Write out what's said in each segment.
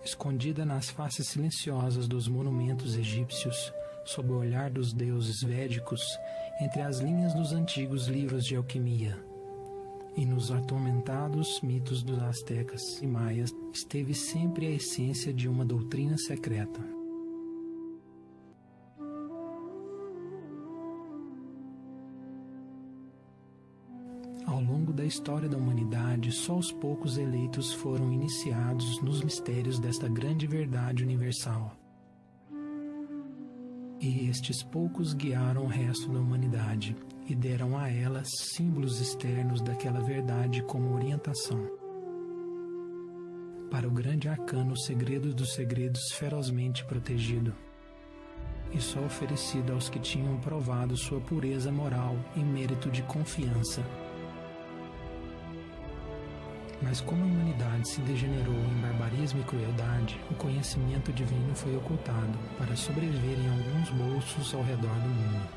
escondida nas faces silenciosas dos monumentos egípcios, sob o olhar dos deuses védicos, entre as linhas dos antigos livros de alquimia. E nos atormentados mitos dos astecas e maias esteve sempre a essência de uma doutrina secreta. Ao longo da história da humanidade, só os poucos eleitos foram iniciados nos mistérios desta grande verdade universal. E estes poucos guiaram o resto da humanidade e deram a ela símbolos externos daquela verdade como orientação. Para o grande arcano, o segredo dos segredos ferozmente protegido, e só oferecido aos que tinham provado sua pureza moral e mérito de confiança. Mas como a humanidade se degenerou em barbarismo e crueldade, o conhecimento divino foi ocultado para sobreviver em alguns bolsos ao redor do mundo.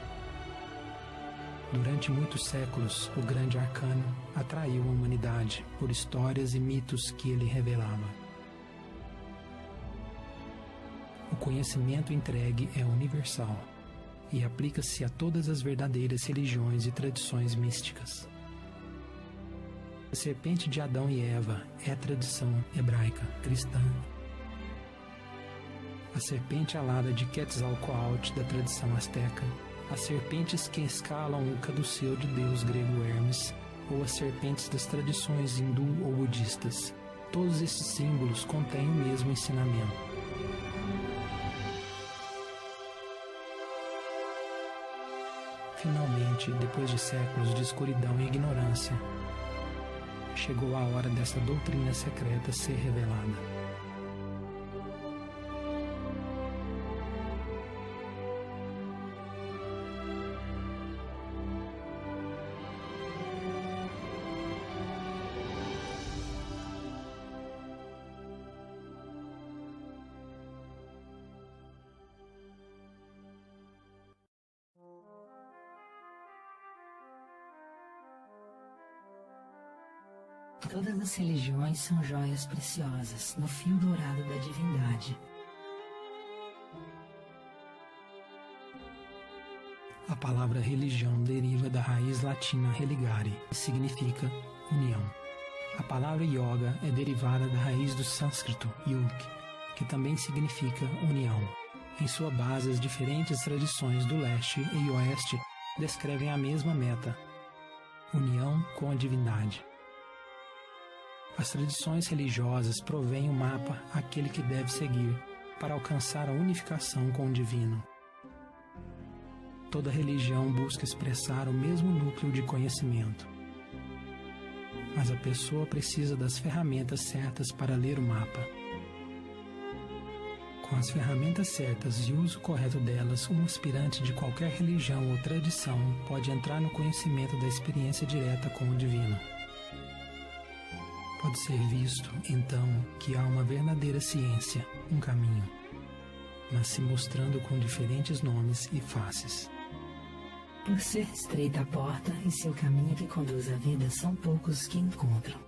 Durante muitos séculos, o grande arcano atraiu a humanidade por histórias e mitos que ele revelava. O conhecimento entregue é universal e aplica-se a todas as verdadeiras religiões e tradições místicas. A serpente de Adão e Eva é a tradição hebraica cristã. A serpente alada de Quetzalcoatl da tradição asteca, as serpentes que escalam o caduceu de deus grego Hermes, ou as serpentes das tradições hindu ou budistas. Todos esses símbolos contêm o mesmo ensinamento. Finalmente, depois de séculos de escuridão e ignorância, chegou a hora dessa doutrina secreta ser revelada. Todas as religiões são joias preciosas no fio dourado da divindade. A palavra religião deriva da raiz latina religare, que significa união. A palavra yoga é derivada da raiz do sânscrito yug, que também significa união. Em sua base, as diferentes tradições do leste e oeste descrevem a mesma meta: união com a divindade. As tradições religiosas provêm o mapa àquele que deve seguir para alcançar a unificação com o divino. Toda religião busca expressar o mesmo núcleo de conhecimento, mas a pessoa precisa das ferramentas certas para ler o mapa. Com as ferramentas certas e o uso correto delas, um aspirante de qualquer religião ou tradição pode entrar no conhecimento da experiência direta com o divino. Pode ser visto, então, que há uma verdadeira ciência, um caminho, mas se mostrando com diferentes nomes e faces. Por ser estreita a porta e seu caminho que conduz à vida, são poucos que encontram.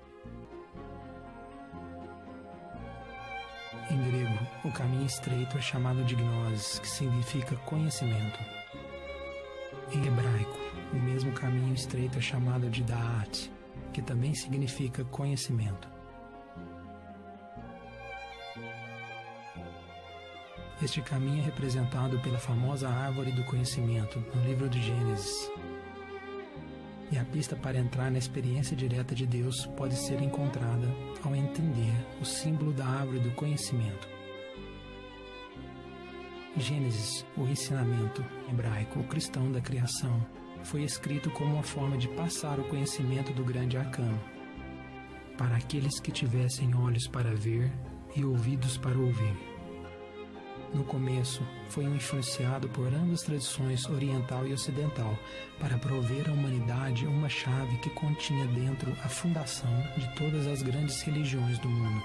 Em grego, o caminho estreito é chamado de gnosis, que significa conhecimento. Em hebraico, o mesmo caminho estreito é chamado de da'at, que também significa conhecimento. Este caminho é representado pela famosa árvore do conhecimento no livro de Gênesis. E a pista para entrar na experiência direta de Deus pode ser encontrada ao entender o símbolo da árvore do conhecimento. Gênesis, o ensinamento hebraico, o cristão da criação, foi escrito como uma forma de passar o conhecimento do grande arcano para aqueles que tivessem olhos para ver e ouvidos para ouvir. No começo, foi influenciado por ambas as tradições oriental e ocidental para prover à humanidade uma chave que continha dentro a fundação de todas as grandes religiões do mundo.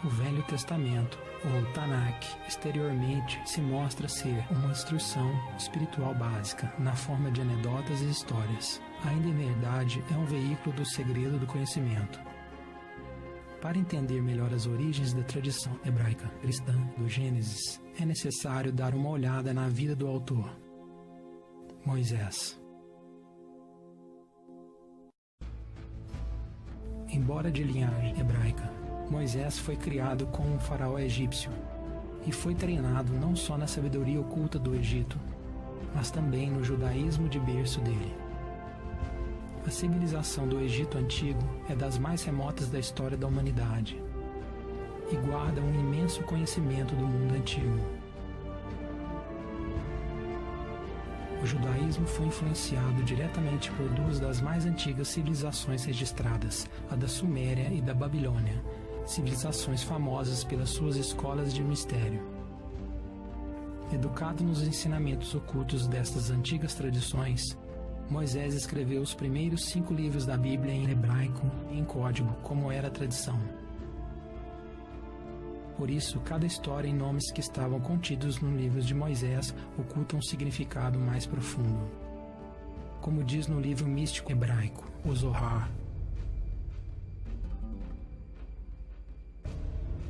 O Velho Testamento, ou Tanakh, exteriormente se mostra ser uma instrução espiritual básica, na forma de anedotas e histórias. Ainda em verdade, é um veículo do segredo do conhecimento. Para entender melhor as origens da tradição hebraica cristã do Gênesis, é necessário dar uma olhada na vida do autor, Moisés. Embora de linhagem hebraica, Moisés foi criado como um faraó egípcio e foi treinado não só na sabedoria oculta do Egito, mas também no judaísmo de berço dele. A civilização do Egito Antigo é das mais remotas da história da humanidade e guarda um imenso conhecimento do mundo antigo. O judaísmo foi influenciado diretamente por duas das mais antigas civilizações registradas, a da Suméria e da Babilônia, civilizações famosas pelas suas escolas de mistério. Educado nos ensinamentos ocultos destas antigas tradições, Moisés escreveu os primeiros 5 livros da Bíblia em hebraico e em código, como era a tradição. Por isso, cada história e nomes que estavam contidos nos livros de Moisés ocultam um significado mais profundo. Como diz no livro místico hebraico, o Zohar.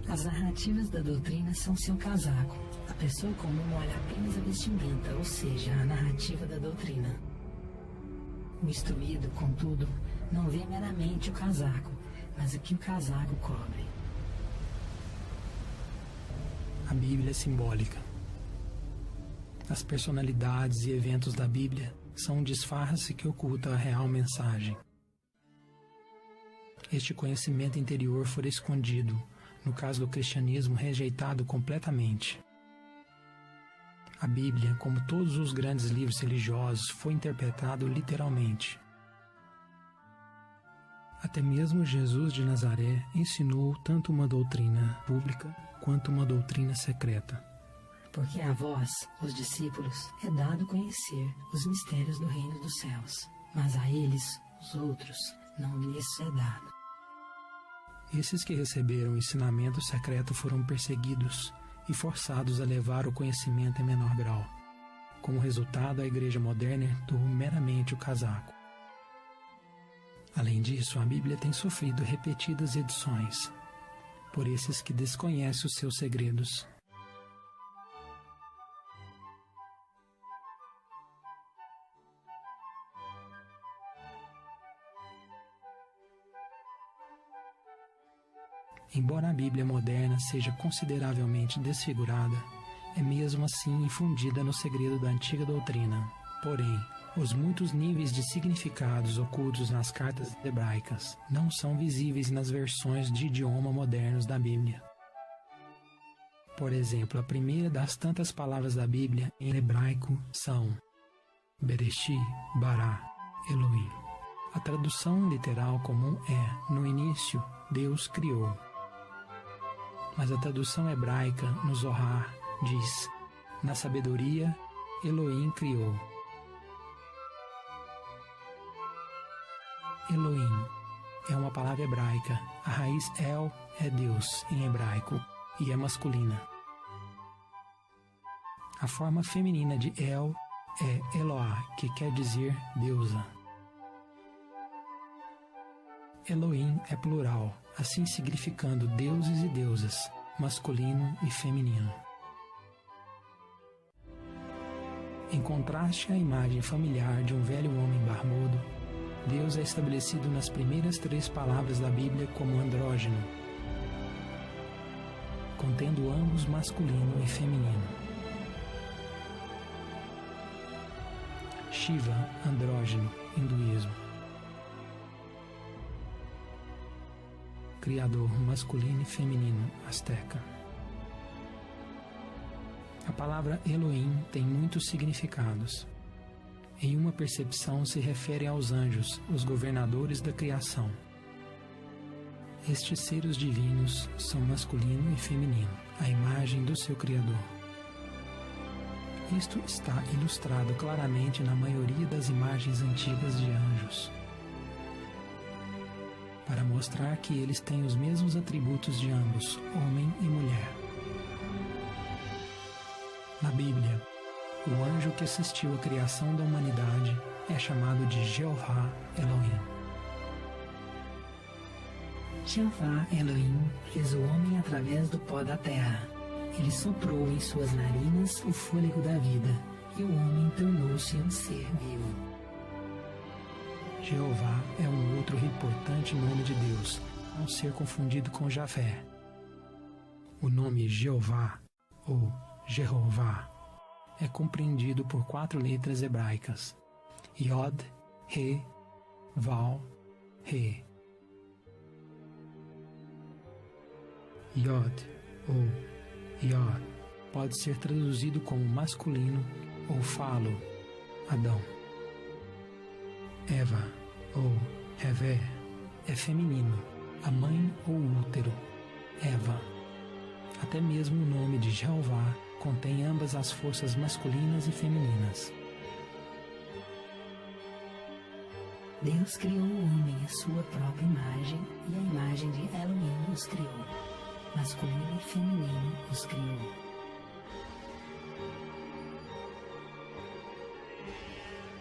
As narrativas da doutrina são seu casaco. A pessoa comum olha apenas a vestimenta, ou seja, a narrativa da doutrina. O instruído, contudo, não vê meramente o casaco, mas o que o casaco cobre. A Bíblia é simbólica. As personalidades e eventos da Bíblia são um disfarce que oculta a real mensagem. Este conhecimento interior foi escondido, no caso do cristianismo, rejeitado completamente. A Bíblia, como todos os grandes livros religiosos, foi interpretado literalmente. Até mesmo Jesus de Nazaré ensinou tanto uma doutrina pública quanto uma doutrina secreta. Porque a vós, os discípulos, é dado conhecer os mistérios do reino dos céus, mas a eles, os outros, não lhes é dado. Esses que receberam o ensinamento secreto foram perseguidos e forçados a levar o conhecimento em menor grau. Como resultado, a igreja moderna herdou meramente o casaco. Além disso, a Bíblia tem sofrido repetidas edições por esses que desconhecem os seus segredos. Embora a Bíblia moderna seja consideravelmente desfigurada, é mesmo assim infundida no segredo da antiga doutrina. Porém, os muitos níveis de significados ocultos nas cartas hebraicas não são visíveis nas versões de idioma modernos da Bíblia. Por exemplo, a primeira das tantas palavras da Bíblia em hebraico são Bereshit, Bará, Elohim. A tradução literal comum é, no início, Deus criou. Mas a tradução hebraica no Zohar diz, na sabedoria, Elohim criou. Elohim é uma palavra hebraica. A raiz El é Deus em hebraico e é masculina. A forma feminina de El é Eloá, que quer dizer deusa. Elohim é plural, assim significando deuses e deusas, masculino e feminino. Em contraste à imagem familiar de um velho homem barbudo, Deus é estabelecido nas primeiras 3 palavras da Bíblia como andrógeno, contendo ambos masculino e feminino. Shiva, andrógeno, hinduísmo. Criador masculino e feminino, asteca. A palavra Elohim tem muitos significados. Em uma percepção se refere aos anjos, os governadores da criação. Estes seres divinos são masculino e feminino, a imagem do seu Criador. Isto está ilustrado claramente na maioria das imagens antigas de anjos. para mostrar que eles têm os mesmos atributos de ambos, homem e mulher. Na Bíblia, o anjo que assistiu à criação da humanidade é chamado de Jeová Elohim. Jeová Elohim fez o homem através do pó da terra. Ele soprou em suas narinas o fôlego da vida, e o homem tornou-se um ser vivo. Jeová é um outro importante nome de Deus, não ser confundido com Javé. O nome Jeová, ou Jeová, é compreendido por 4 letras hebraicas: Yod, He, Vav, He. Yod, ou Yod, pode ser traduzido como masculino ou falo, Adão. Eva, ou Hevé, é feminino, a mãe ou útero, Eva. Até mesmo o nome de Jeová contém ambas as forças masculinas e femininas. Deus criou o homem à sua própria imagem, e a imagem de Elohim os criou. Masculino e feminino os criou.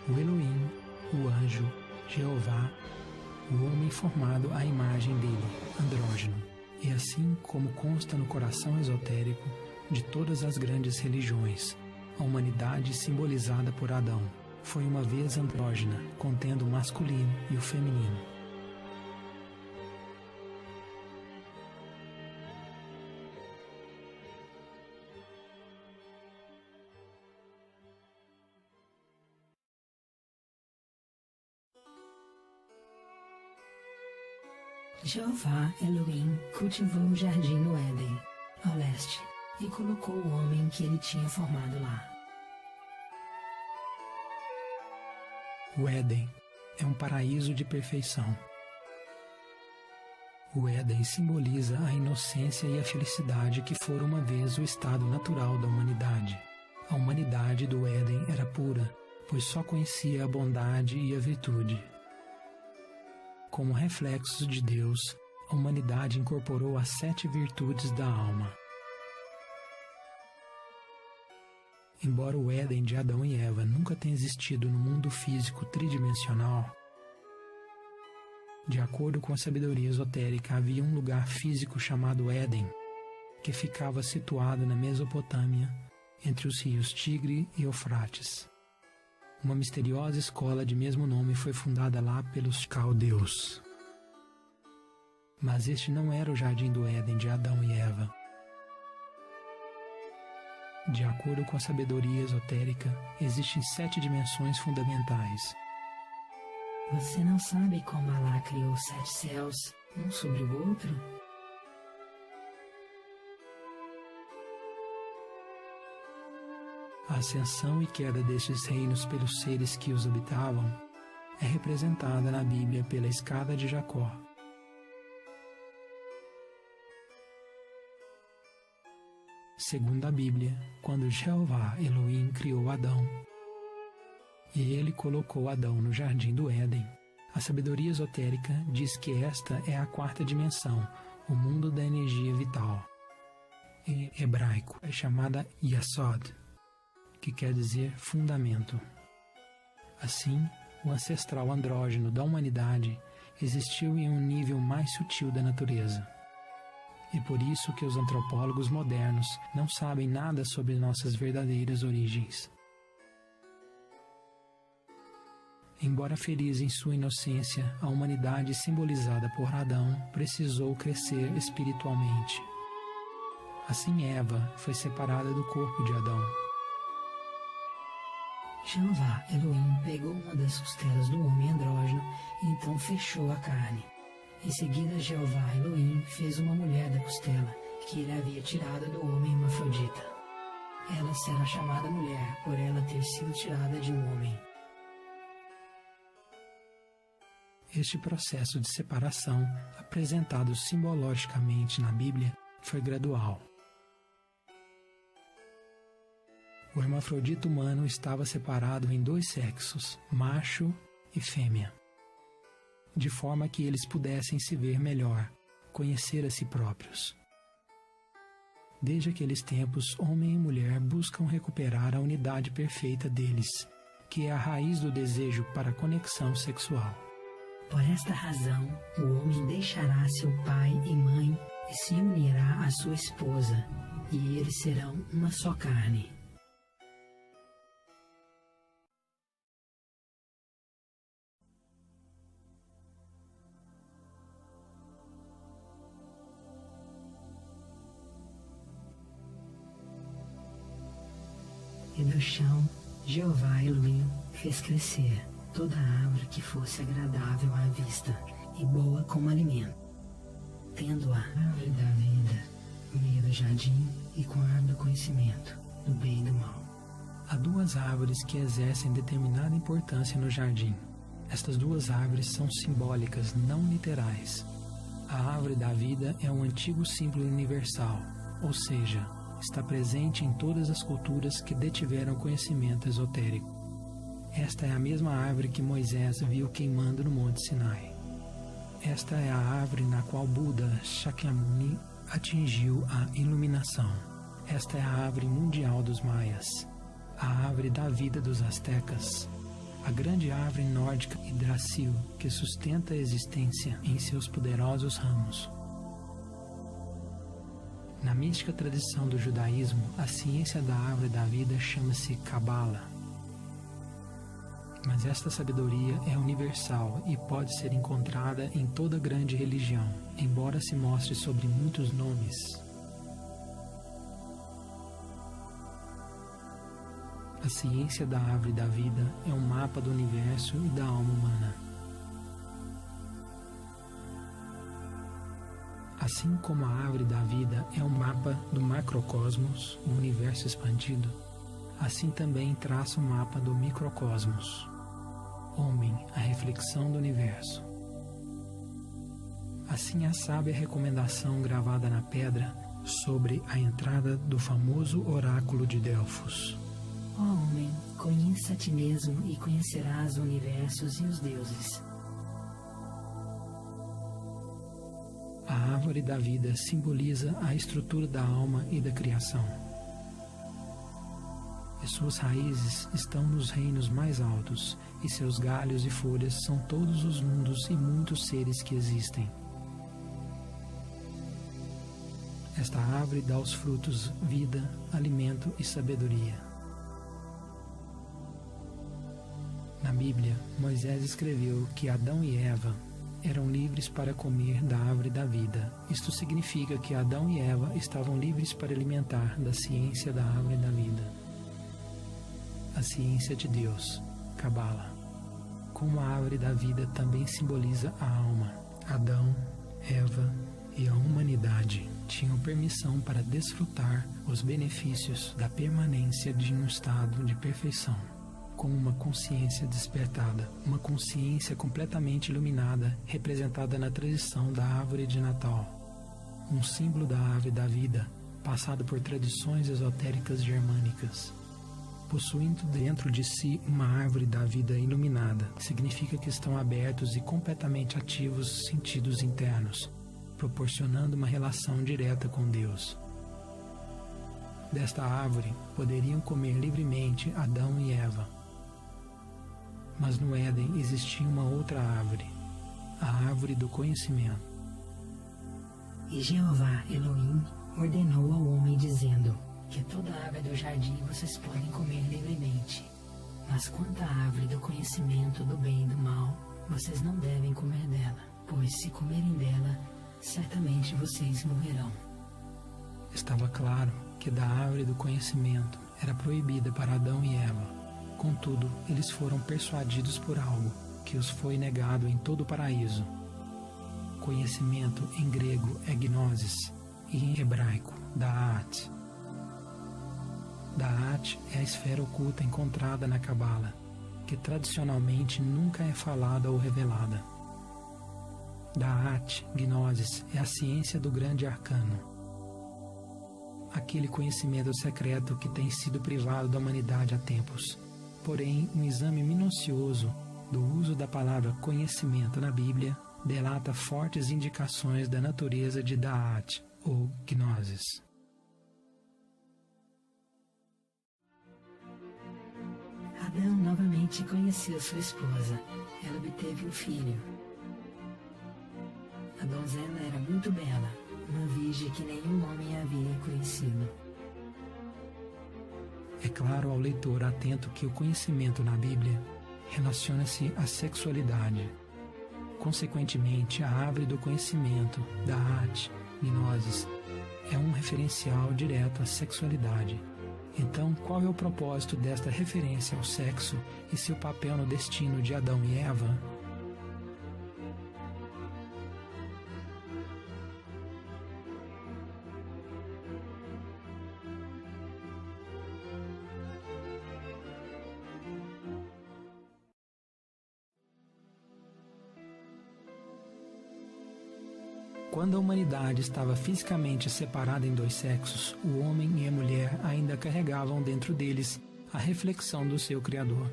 O Elohim, o anjo, Jeová, o homem formado à imagem dele, andrógeno, e assim como consta no coração esotérico de todas as grandes religiões, a humanidade simbolizada por Adão foi uma vez andrógena, contendo o masculino e o feminino. Jeová Elohim cultivou o jardim no Éden, ao leste, e colocou o homem que ele tinha formado lá. O Éden é um paraíso de perfeição. O Éden simboliza a inocência e a felicidade que foram uma vez o estado natural da humanidade. A humanidade do Éden era pura, pois só conhecia a bondade e a virtude. Como reflexos de Deus, a humanidade incorporou as 7 virtudes da alma. Embora o Éden de Adão e Eva nunca tenha existido no mundo físico tridimensional, de acordo com a sabedoria esotérica, havia um lugar físico chamado Éden, que ficava situado na Mesopotâmia, entre os rios Tigre e Eufrates. Uma misteriosa escola de mesmo nome foi fundada lá pelos caldeus. Mas este não era o jardim do Éden de Adão e Eva. De acordo com a sabedoria esotérica, existem 7 dimensões fundamentais. Você não sabe como Alá criou 7 céus, um sobre o outro? A ascensão e queda destes reinos pelos seres que os habitavam é representada na Bíblia pela escada de Jacó. Segundo a Bíblia, quando Jeová Elohim criou Adão, e ele colocou Adão no jardim do Éden, a sabedoria esotérica diz que esta é a 4ª dimensão, o mundo da energia vital. Em hebraico é chamada Yasod, que quer dizer fundamento. Assim, o ancestral andrógeno da humanidade existiu em um nível mais sutil da natureza. E por isso que os antropólogos modernos não sabem nada sobre nossas verdadeiras origens. Embora feliz em sua inocência, a humanidade simbolizada por Adão precisou crescer espiritualmente. Assim Eva foi separada do corpo de Adão. Jeová Elohim pegou uma das costelas do homem andrógeno e então fechou a carne. Em seguida, Jeová Elohim fez uma mulher da costela que ele havia tirado do homem hermafrodita. Ela será chamada mulher por ela ter sido tirada de um homem. Este processo de separação, apresentado simbologicamente na Bíblia, foi gradual. O hermafrodita humano estava separado em 2 sexos, macho e fêmea. de forma que eles pudessem se ver melhor, conhecer a si próprios. Desde aqueles tempos, homem e mulher buscam recuperar a unidade perfeita deles, que é a raiz do desejo para a conexão sexual. Por esta razão, o homem deixará seu pai e mãe e se unirá à sua esposa, e eles serão uma só carne. E do chão, Jeová Elohim fez crescer toda árvore que fosse agradável à vista e boa como alimento, tendo a árvore da vida no meio do jardim e com a árvore do conhecimento do bem e do mal. Há duas árvores que exercem determinada importância no jardim. Estas duas árvores são simbólicas, não literais. A árvore da vida é um antigo símbolo universal, ou seja, está presente em todas as culturas que detiveram conhecimento esotérico. Esta é a mesma árvore que Moisés viu queimando no Monte Sinai. Esta é a árvore na qual Buda Shakyamuni atingiu a iluminação. Esta é a árvore mundial dos maias, a árvore da vida dos astecas, a grande árvore nórdica Yggdrasil que sustenta a existência em seus poderosos ramos. Na mística tradição do judaísmo, a ciência da árvore da vida chama-se Kabbalah. Mas esta sabedoria é universal e pode ser encontrada em toda grande religião, embora se mostre sobre muitos nomes. A ciência da árvore da vida é um mapa do universo e da alma humana. Assim como a árvore da vida é um mapa do macrocosmos, o universo expandido, assim também traça um mapa do microcosmos, homem, a reflexão do universo. Assim a sábia recomendação gravada na pedra sobre a entrada do famoso oráculo de Delfos. Ó homem, conheça a ti mesmo e conhecerás o universos e os deuses. A árvore da vida simboliza a estrutura da alma e da criação. E suas raízes estão nos reinos mais altos, e seus galhos e folhas são todos os mundos e muitos seres que existem. Esta árvore dá aos frutos vida, alimento e sabedoria. Na Bíblia, Moisés escreveu que Adão e Eva eram livres para comer da árvore da vida. Isto significa que Adão e Eva estavam livres para alimentar da ciência da árvore da vida. A ciência de Deus, Kabbalah. Como a árvore da vida também simboliza a alma, Adão, Eva e a humanidade tinham permissão para desfrutar os benefícios da permanência de um estado de perfeição, com uma consciência despertada, uma consciência completamente iluminada, representada na tradição da árvore de Natal, um símbolo da árvore da vida, passado por tradições esotéricas germânicas. Possuindo dentro de si uma árvore da vida iluminada, significa que estão abertos e completamente ativos os sentidos internos, proporcionando uma relação direta com Deus. Desta árvore poderiam comer livremente Adão e Eva. Mas no Éden existia uma outra árvore, a árvore do conhecimento. E Jeová Elohim ordenou ao homem, dizendo que toda árvore do jardim vocês podem comer livremente, mas quanto à árvore do conhecimento do bem e do mal, vocês não devem comer dela, pois se comerem dela, certamente vocês morrerão. Estava claro que da árvore do conhecimento era proibida para Adão e Eva. Contudo, eles foram persuadidos por algo que os foi negado em todo o paraíso. Conhecimento em grego é gnosis e em hebraico da'at. Da'at é a esfera oculta encontrada na Kabbalah, que tradicionalmente nunca é falada ou revelada. Da'at, gnosis, é a ciência do grande arcano. Aquele conhecimento secreto que tem sido privado da humanidade há tempos. Porém, um exame minucioso do uso da palavra conhecimento na Bíblia delata fortes indicações da natureza de Da'at, ou Gnosis. Adão novamente conheceu sua esposa. Ela obteve um filho. A donzela era muito bela, uma virgem que nenhum homem havia conhecido. É claro ao leitor atento que o conhecimento na Bíblia relaciona-se à sexualidade. Consequentemente, a árvore do conhecimento, Da'at, Gnosis, é um referencial direto à sexualidade. Então, qual é o propósito desta referência ao sexo e seu papel no destino de Adão e Eva? Quando a humanidade estava fisicamente separada em dois sexos, o homem e a mulher ainda carregavam dentro deles a reflexão do seu Criador.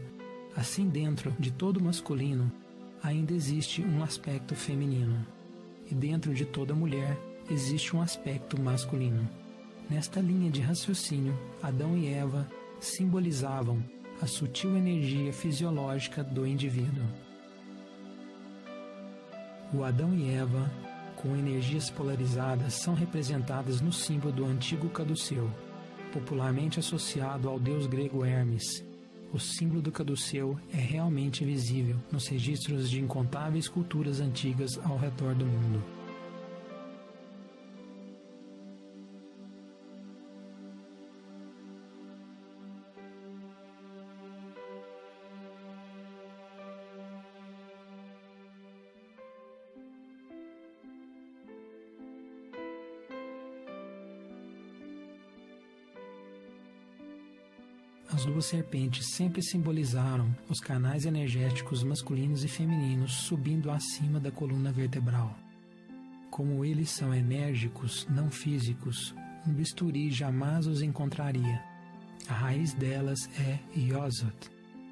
Assim, dentro de todo masculino, ainda existe um aspecto feminino, e dentro de toda mulher existe um aspecto masculino. Nesta linha de raciocínio, Adão e Eva simbolizavam a sutil energia fisiológica do indivíduo. O Adão e Eva, com energias polarizadas, são representadas no símbolo do antigo caduceu, popularmente associado ao deus grego Hermes. O símbolo do caduceu é realmente visível nos registros de incontáveis culturas antigas ao redor do mundo. As duas serpentes sempre simbolizaram os canais energéticos masculinos e femininos subindo acima da coluna vertebral. Como eles são enérgicos, não físicos, um bisturi jamais os encontraria. A raiz delas é Yosot,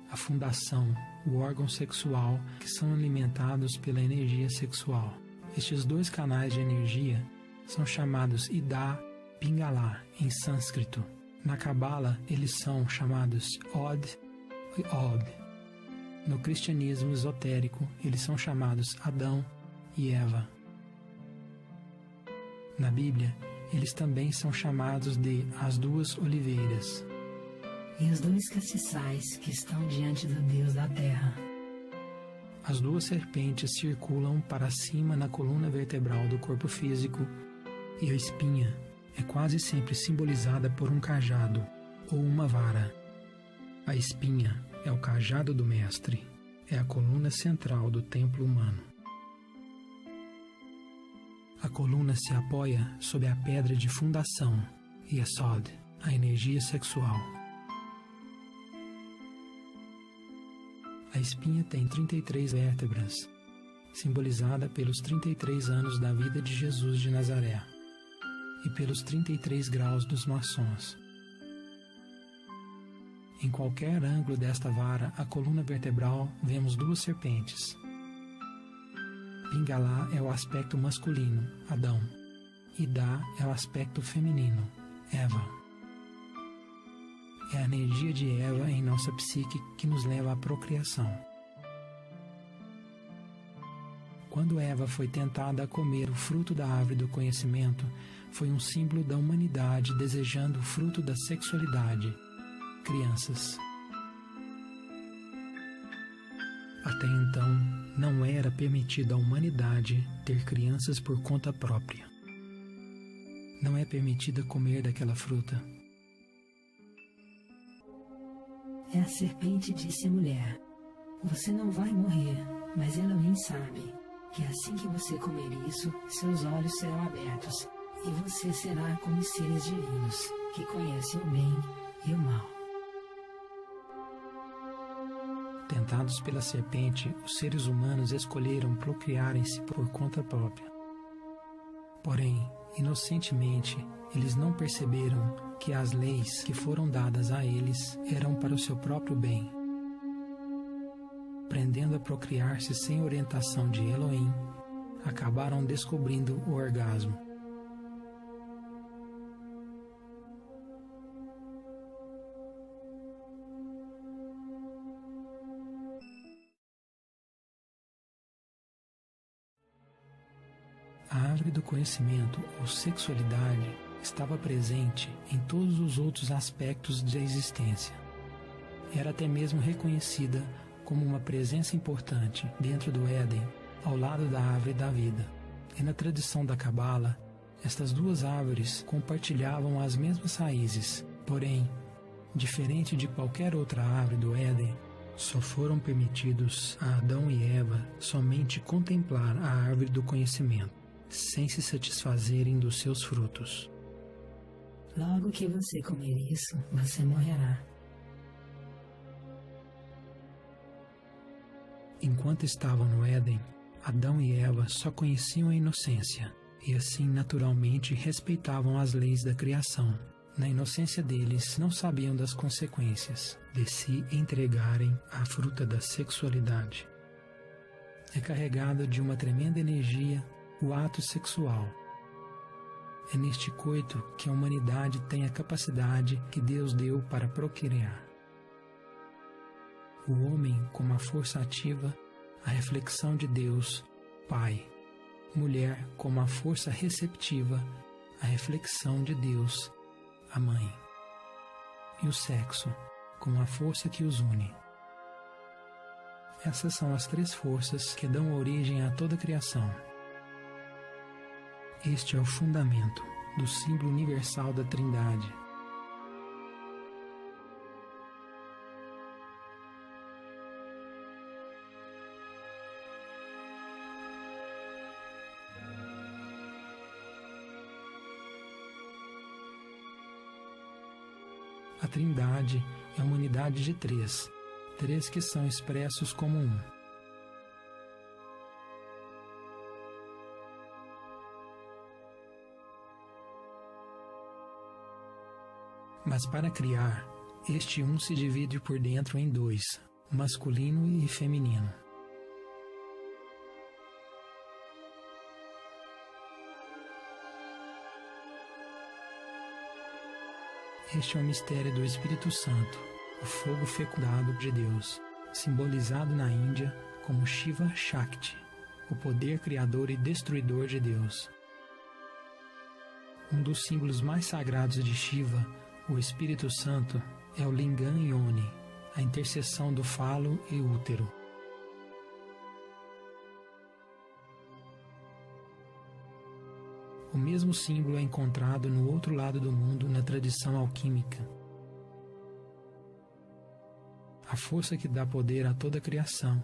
a fundação, o órgão sexual, que são alimentados pela energia sexual. Estes dois canais de energia são chamados Ida, Pingala, em sânscrito. Na Cabala, eles são chamados Od e Ob. No cristianismo esotérico, eles são chamados Adão e Eva. Na Bíblia, eles também são chamados de as duas oliveiras. E os dois castiçais que estão diante do Deus da terra. As duas serpentes circulam para cima na coluna vertebral do corpo físico e a espinha é quase sempre simbolizada por um cajado ou uma vara. A espinha é o cajado do mestre, é a coluna central do templo humano. A coluna se apoia sobre a pedra de fundação, Yesod, a energia sexual. A espinha tem 33 vértebras, simbolizada pelos 33 anos da vida de Jesus de Nazaré e pelos 33 graus dos maçons. Em qualquer ângulo desta vara, a coluna vertebral, vemos duas serpentes. Pingala é o aspecto masculino, Adão. Ida é o aspecto feminino, Eva. É a energia de Eva em nossa psique que nos leva à procriação. Quando Eva foi tentada a comer o fruto da árvore do conhecimento, foi um símbolo da humanidade desejando o fruto da sexualidade, crianças. Até então, não era permitido à humanidade ter crianças por conta própria. Não é permitida comer daquela fruta. É a serpente disse à mulher: você não vai morrer, mas ela bem sabe que assim que você comer isso, seus olhos serão abertos, e você será como os seres divinos, que conhecem o bem e o mal. Tentados pela serpente, os seres humanos escolheram procriarem-se por conta própria. Porém, inocentemente, eles não perceberam que as leis que foram dadas a eles eram para o seu próprio bem. aprendendo a procriar-se sem orientação de Elohim, acabaram descobrindo o orgasmo. A árvore do conhecimento, ou sexualidade, estava presente em todos os outros aspectos da existência. Era até mesmo reconhecida como uma presença importante dentro do Éden, ao lado da árvore da vida. E na tradição da Cabala, estas duas árvores compartilhavam as mesmas raízes, porém, diferente de qualquer outra árvore do Éden, só foram permitidos a Adão e Eva somente contemplar a árvore do conhecimento, sem se satisfazerem dos seus frutos. Logo que você comer isso, você morrerá. Enquanto estavam no Éden, Adão e Eva só conheciam a inocência e assim naturalmente respeitavam as leis da criação. Na inocência deles, não sabiam das consequências de se entregarem à fruta da sexualidade. É carregado de uma tremenda energia o ato sexual. É neste coito que a humanidade tem a capacidade que Deus deu para procriar. O homem como a força ativa, a reflexão de Deus, Pai. Mulher como a força receptiva, a reflexão de Deus, a Mãe. E o sexo como a força que os une. Essas são as três forças que dão origem a toda a criação. Este é o fundamento do símbolo universal da Trindade. A Trindade é uma unidade de três que são expressos como um. Mas para criar, este um se divide por dentro em dois, masculino e feminino. Este é o mistério do Espírito Santo, o fogo fecundado de Deus, simbolizado na Índia como Shiva Shakti, o poder criador e destruidor de Deus. Um dos símbolos mais sagrados de Shiva, o Espírito Santo, é o Lingam Yoni, a interseção do falo e útero. O mesmo símbolo é encontrado no outro lado do mundo na tradição alquímica. A força que dá poder a toda a criação,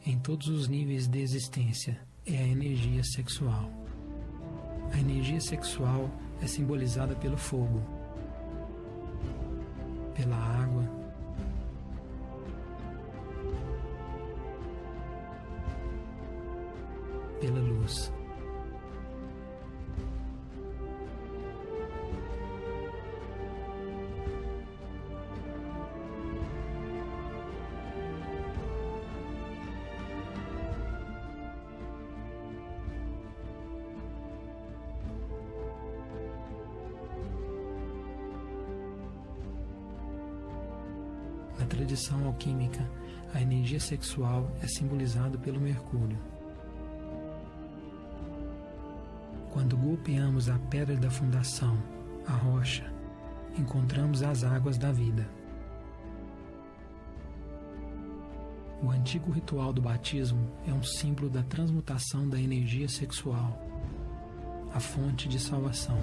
em todos os níveis de existência, é a energia sexual. A energia sexual é simbolizada pelo fogo, pela água, pela luz. Na tradição alquímica, a energia sexual é simbolizada pelo Mercúrio. Quando golpeamos a pedra da fundação, a rocha, encontramos as águas da vida. O antigo ritual do batismo é um símbolo da transmutação da energia sexual, a fonte de salvação.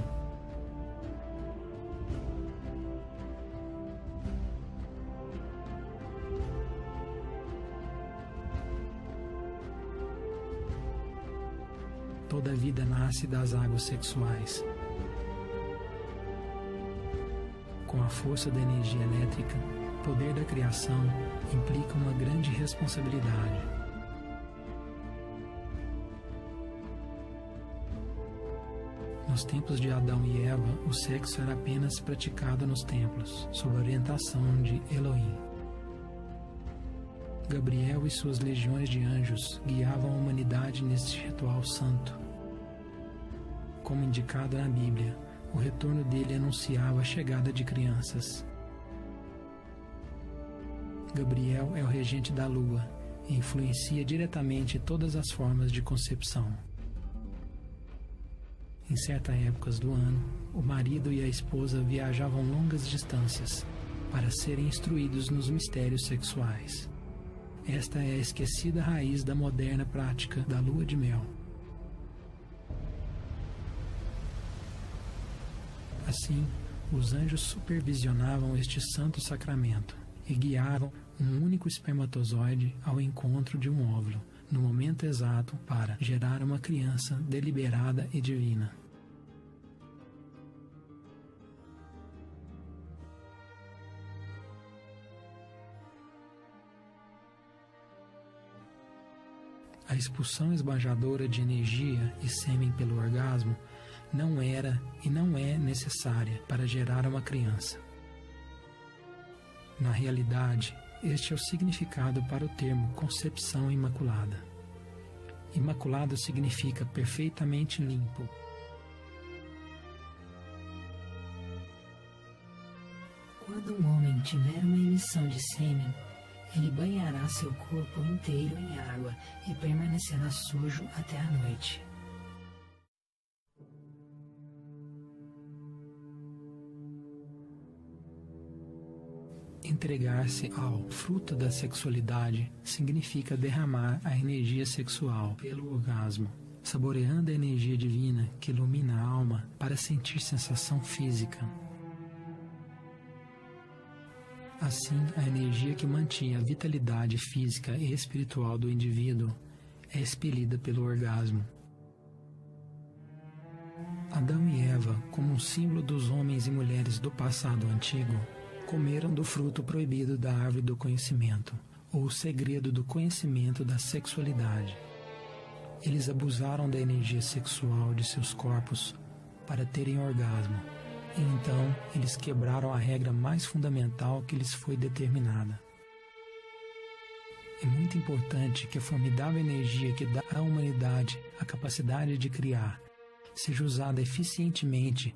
Toda a vida nasce das águas sexuais. Com a força da energia elétrica, o poder da criação implica uma grande responsabilidade. Nos tempos de Adão e Eva, o sexo era apenas praticado nos templos, sob a orientação de Elohim. Gabriel e suas legiões de anjos guiavam a humanidade neste ritual santo. Como indicado na Bíblia, o retorno dele anunciava a chegada de crianças. Gabriel é o regente da lua e influencia diretamente todas as formas de concepção. Em certas épocas do ano, o marido e a esposa viajavam longas distâncias para serem instruídos nos mistérios sexuais. Esta é a esquecida raiz da moderna prática da lua de mel. Assim, os anjos supervisionavam este santo sacramento e guiavam um único espermatozoide ao encontro de um óvulo, no momento exato para gerar uma criança deliberada e divina. A expulsão esbajadora de energia e sêmen pelo orgasmo não era e não é necessária para gerar uma criança. Na realidade, este é o significado para o termo concepção imaculada. Imaculado significa perfeitamente limpo. Quando um homem tiver uma emissão de sêmen, ele banhará seu corpo inteiro em água e permanecerá sujo até a noite. Entregar-se ao fruto da sexualidade significa derramar a energia sexual pelo orgasmo, saboreando a energia divina que ilumina a alma para sentir sensação física. Assim, a energia que mantinha a vitalidade física e espiritual do indivíduo é expelida pelo orgasmo. Adão e Eva, como um símbolo dos homens e mulheres do passado antigo, comeram do fruto proibido da árvore do conhecimento, ou o segredo do conhecimento da sexualidade. Eles abusaram da energia sexual de seus corpos para terem orgasmo, e então eles quebraram a regra mais fundamental que lhes foi determinada. É muito importante que a formidável energia que dá à humanidade a capacidade de criar seja usada eficientemente,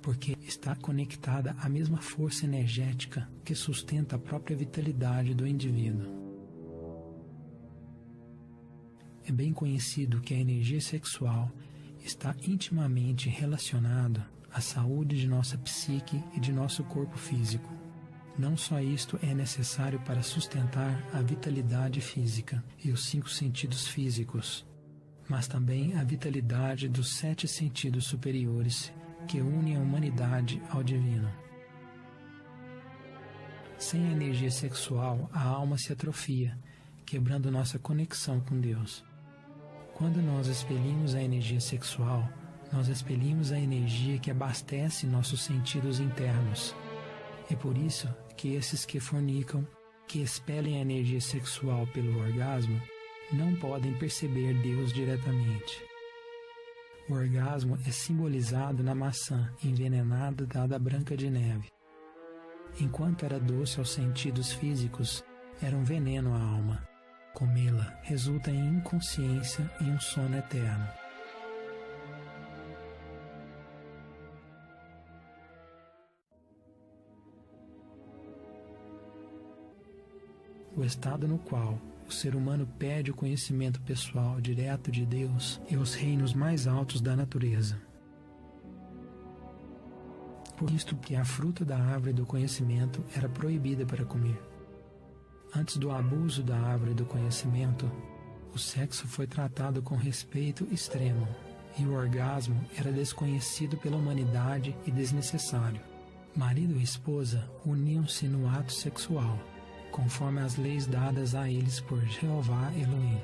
porque está conectada à mesma força energética que sustenta a própria vitalidade do indivíduo. É bem conhecido que a energia sexual está intimamente relacionada à saúde de nossa psique e de nosso corpo físico. Não só isto é necessário para sustentar a vitalidade física e os 5 sentidos físicos, mas também a vitalidade dos 7 sentidos superiores que unem a humanidade ao divino. Sem a energia sexual, a alma se atrofia, quebrando nossa conexão com Deus. Quando nós expelimos a energia sexual, nós expelimos a energia que abastece nossos sentidos internos. É por isso que esses que fornicam, que expelem a energia sexual pelo orgasmo, não podem perceber Deus diretamente. O orgasmo é simbolizado na maçã envenenada da Branca de Neve. Enquanto era doce aos sentidos físicos, era um veneno à alma. Comê-la resulta em inconsciência e um sono eterno. O estado no qual o ser humano perde o conhecimento pessoal direto de Deus e os reinos mais altos da natureza. Por isto que a fruta da árvore do conhecimento era proibida para comer. Antes do abuso da árvore do conhecimento, o sexo foi tratado com respeito extremo, e o orgasmo era desconhecido pela humanidade e desnecessário. Marido e esposa uniam-se no ato sexual, conforme as leis dadas a eles por Jeová Elohim.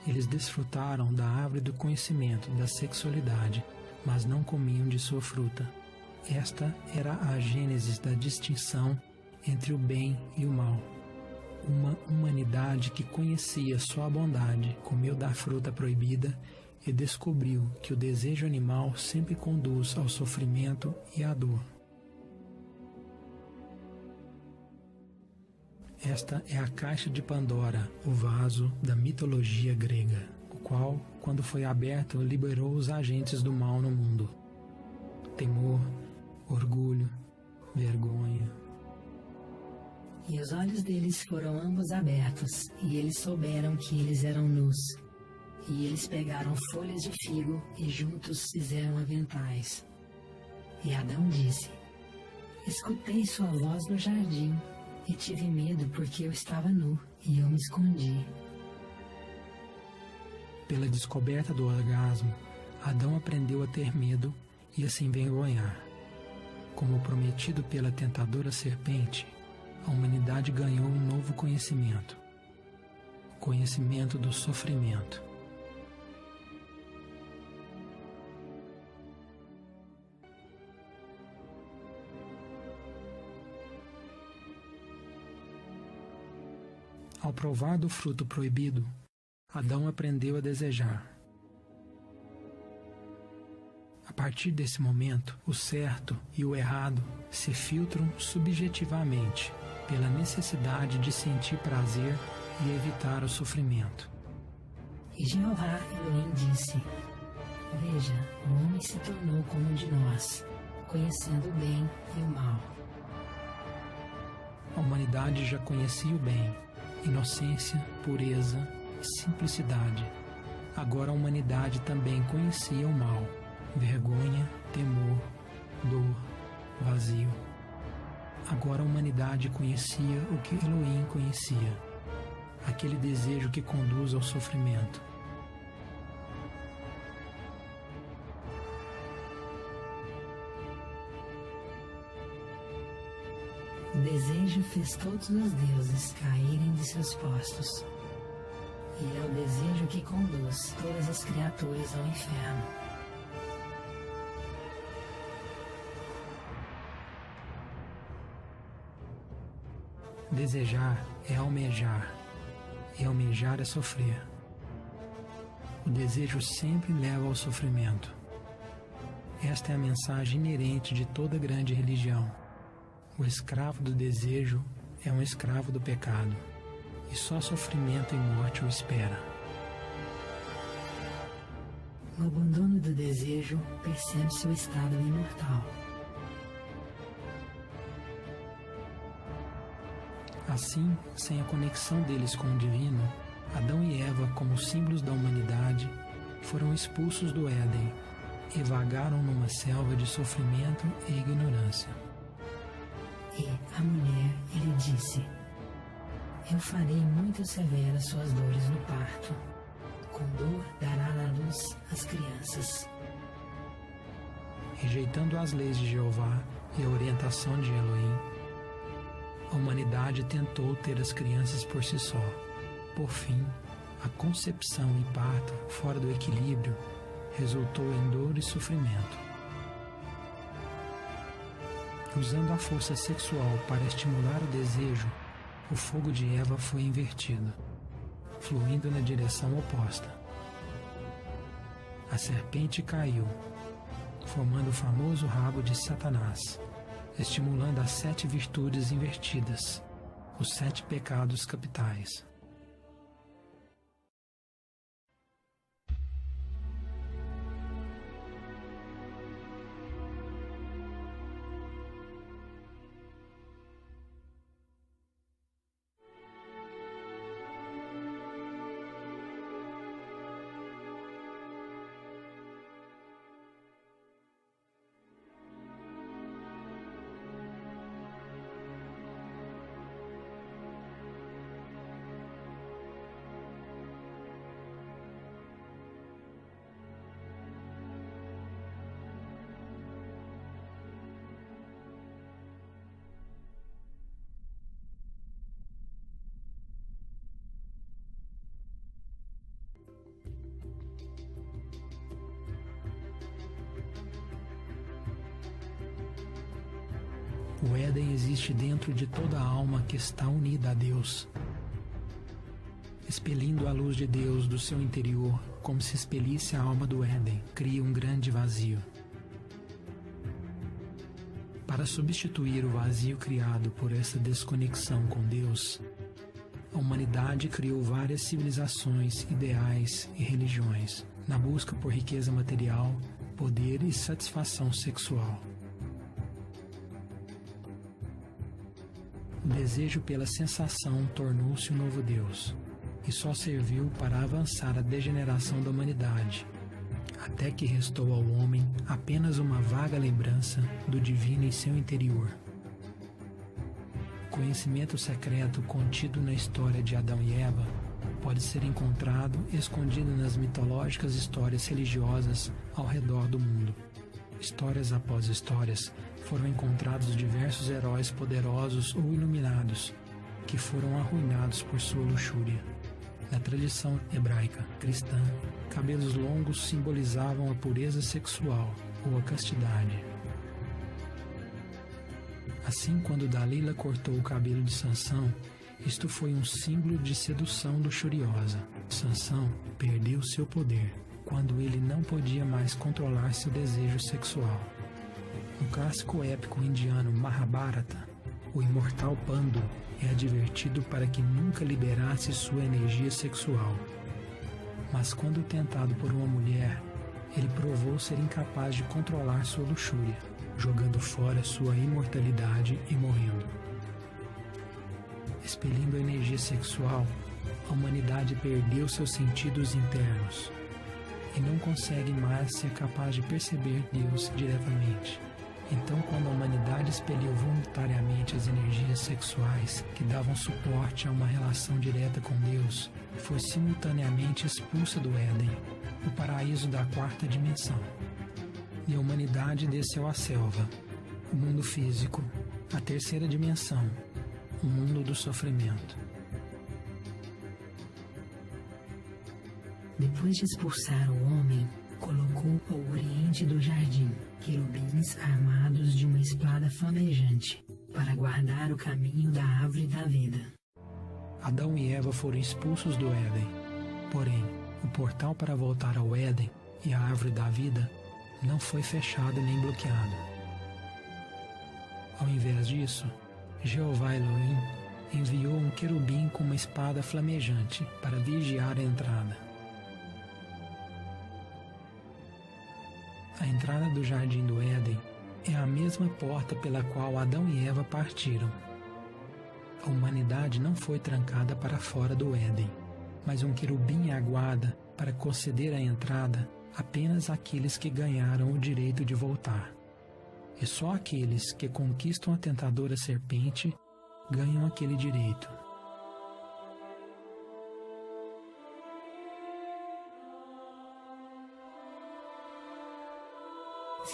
Eles desfrutaram da árvore do conhecimento da sexualidade, mas não comiam de sua fruta. Esta era a gênese da distinção entre o bem e o mal. Uma humanidade que conhecia só a bondade comeu da fruta proibida e descobriu que o desejo animal sempre conduz ao sofrimento e à dor. Esta é a caixa de Pandora, o vaso da mitologia grega, o qual, quando foi aberto, liberou os agentes do mal no mundo. Temor, orgulho, vergonha. E os olhos deles foram ambos abertos, e eles souberam que eles eram nus. E eles pegaram folhas de figo e juntos fizeram aventais. E Adão disse: escutei sua voz no jardim, e tive medo porque eu estava nu, e eu me escondi. Pela descoberta do orgasmo, Adão aprendeu a ter medo e a se envergonhar. Como prometido pela tentadora serpente, a humanidade ganhou um novo conhecimento: o conhecimento do sofrimento. Ao provar do fruto proibido, Adão aprendeu a desejar. A partir desse momento, o certo e o errado se filtram subjetivamente pela necessidade de sentir prazer e evitar o sofrimento. E Jeová Elohim disse: veja, o homem se tornou como um de nós, conhecendo o bem e o mal. A humanidade já conhecia o bem, inocência, pureza e simplicidade. Agora a humanidade também conhecia o mal, vergonha, temor, dor, vazio. Agora a humanidade conhecia o que Elohim conhecia, aquele desejo que conduz ao sofrimento. O desejo fez todos os deuses caírem de seus postos. E é o desejo que conduz todas as criaturas ao inferno. Desejar é almejar, e almejar é sofrer. O desejo sempre leva ao sofrimento. Esta é a mensagem inerente de toda grande religião. O escravo do desejo é um escravo do pecado, e só sofrimento e morte o espera. No abandono do desejo, percebe-se o estado imortal. Assim, sem a conexão deles com o divino, Adão e Eva, como símbolos da humanidade, foram expulsos do Éden e vagaram numa selva de sofrimento e ignorância. E a mulher lhe disse: eu farei muito severas suas dores no parto. Com dor dará à luz as crianças. Rejeitando as leis de Jeová e a orientação de Elohim, a humanidade tentou ter as crianças por si só. Por fim, a concepção e parto fora do equilíbrio resultou em dor e sofrimento. Usando a força sexual para estimular o desejo, o fogo de Eva foi invertido, fluindo na direção oposta. A serpente caiu, formando o famoso rabo de Satanás, estimulando as 7 virtudes invertidas, os 7 pecados capitais. O Éden existe dentro de toda a alma que está unida a Deus, expelindo a luz de Deus do seu interior, como se expelisse a alma do Éden, cria um grande vazio. Para substituir o vazio criado por essa desconexão com Deus, a humanidade criou várias civilizações, ideais e religiões, na busca por riqueza material, poder e satisfação sexual. O desejo pela sensação tornou-se um novo Deus, e só serviu para avançar a degeneração da humanidade, até que restou ao homem apenas uma vaga lembrança do divino em seu interior. O conhecimento secreto contido na história de Adão e Eva pode ser encontrado escondido nas mitológicas histórias religiosas ao redor do mundo. Histórias após histórias, foram encontrados diversos heróis poderosos ou iluminados que foram arruinados por sua luxúria. Na tradição hebraica cristã, cabelos longos simbolizavam a pureza sexual ou a castidade. Assim, quando Dalila cortou o cabelo de Sansão, isto foi um símbolo de sedução luxuriosa. Sansão perdeu seu poder quando ele não podia mais controlar seu desejo sexual. No clássico épico indiano Mahabharata, o imortal Pandu é advertido para que nunca liberasse sua energia sexual. Mas quando tentado por uma mulher, ele provou ser incapaz de controlar sua luxúria, jogando fora sua imortalidade e morrendo. Expelindo a energia sexual, a humanidade perdeu seus sentidos internos e não consegue mais ser capaz de perceber Deus diretamente. Então, quando a humanidade expeliu voluntariamente as energias sexuais que davam suporte a uma relação direta com Deus, foi simultaneamente expulsa do Éden, o paraíso da quarta dimensão. E a humanidade desceu à selva, o mundo físico, a terceira dimensão, o mundo do sofrimento. Depois de expulsar o homem, colocou ao oriente do jardim querubins armados de uma espada flamejante para guardar o caminho da árvore da vida. Adão e Eva foram expulsos do Éden, porém, o portal para voltar ao Éden e a árvore da vida não foi fechado nem bloqueado. Ao invés disso, Jeová Elohim enviou um querubim com uma espada flamejante para vigiar a entrada. A entrada do jardim do Éden é a mesma porta pela qual Adão e Eva partiram. A humanidade não foi trancada para fora do Éden, mas um querubim aguarda para conceder a entrada apenas àqueles que ganharam o direito de voltar. E só aqueles que conquistam a tentadora serpente ganham aquele direito.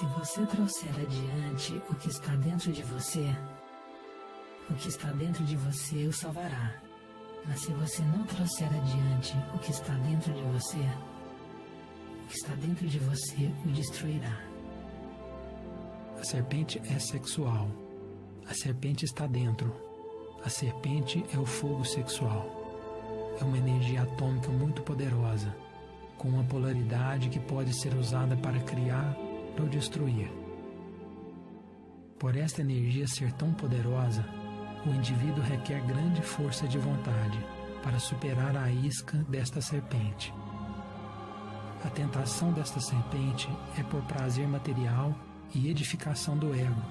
Se você trouxer adiante o que está dentro de você, o que está dentro de você o salvará. Mas se você não trouxer adiante o que está dentro de você, o que está dentro de você o destruirá. A serpente é sexual. A serpente está dentro. A serpente é o fogo sexual. É uma energia atômica muito poderosa, com uma polaridade que pode ser usada para criar ou destruir. Por esta energia ser tão poderosa, o indivíduo requer grande força de vontade para superar a isca desta serpente. A tentação desta serpente é por prazer material e edificação do ego.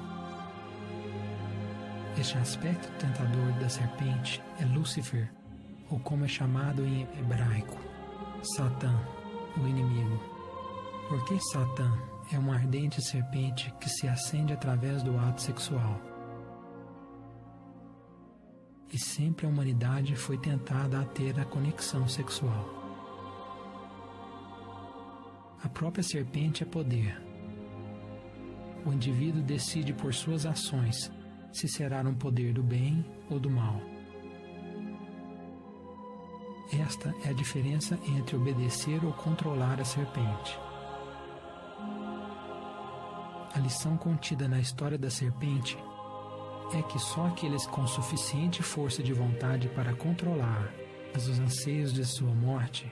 Este aspecto tentador da serpente é Lúcifer, ou como é chamado em hebraico, Satã, o inimigo. Porque Satã é uma ardente serpente que se acende através do ato sexual. E sempre a humanidade foi tentada a ter a conexão sexual. A própria serpente é poder. O indivíduo decide por suas ações se será um poder do bem ou do mal. Esta é a diferença entre obedecer ou controlar a serpente. A lição contida na história da serpente é que só aqueles com suficiente força de vontade para controlar os anseios de sua morte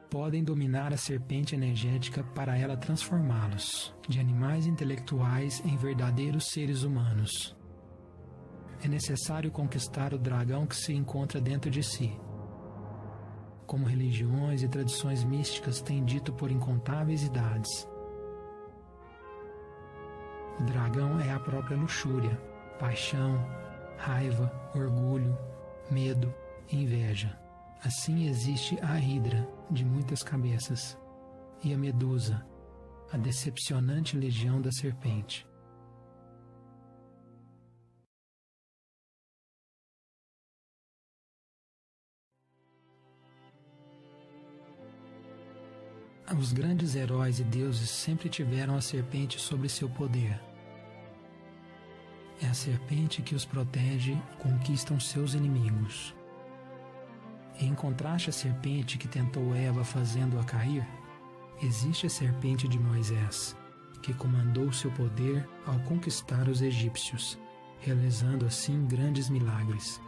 podem dominar a serpente energética para ela transformá-los de animais intelectuais em verdadeiros seres humanos. é necessário conquistar o dragão que se encontra dentro de si. Como religiões e tradições místicas têm dito por incontáveis idades. O dragão é a própria luxúria, paixão, raiva, orgulho, medo e inveja. Assim existe a Hidra, de muitas cabeças, e a Medusa, a decepcionante legião da serpente. Os grandes heróis e deuses sempre tiveram a serpente sob seu poder. É a serpente que os protege e conquistam seus inimigos. Em contraste à serpente que tentou Eva fazendo-a cair, existe a serpente de Moisés, que comandou seu poder ao conquistar os egípcios, realizando assim grandes milagres.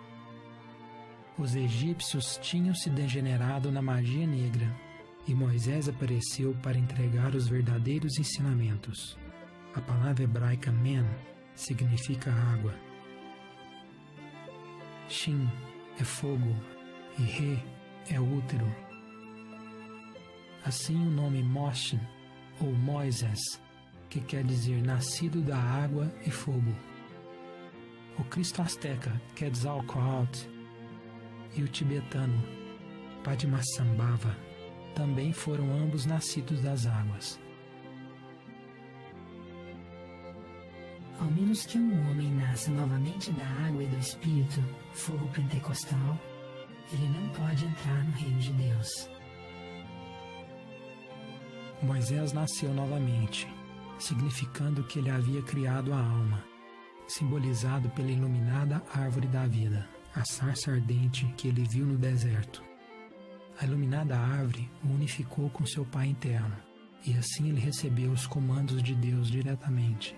Os egípcios tinham se degenerado na magia negra, e Moisés apareceu para entregar os verdadeiros ensinamentos. A palavra hebraica men significa água. Shin é fogo e Re é útero. Assim o nome Moshe, ou Moisés, que quer dizer nascido da água e fogo. O Cristo asteca, Quetzalcoatl, e o tibetano, Padmasambhava, também foram ambos nascidos das águas. Ao menos que um homem nasça novamente da água e do Espírito, fogo pentecostal, ele não pode entrar no reino de Deus. Moisés nasceu novamente, significando que ele havia criado a alma, simbolizado pela iluminada árvore da vida, a sarça ardente que ele viu no deserto. A iluminada árvore o unificou com seu Pai interno, e assim ele recebeu os comandos de Deus diretamente.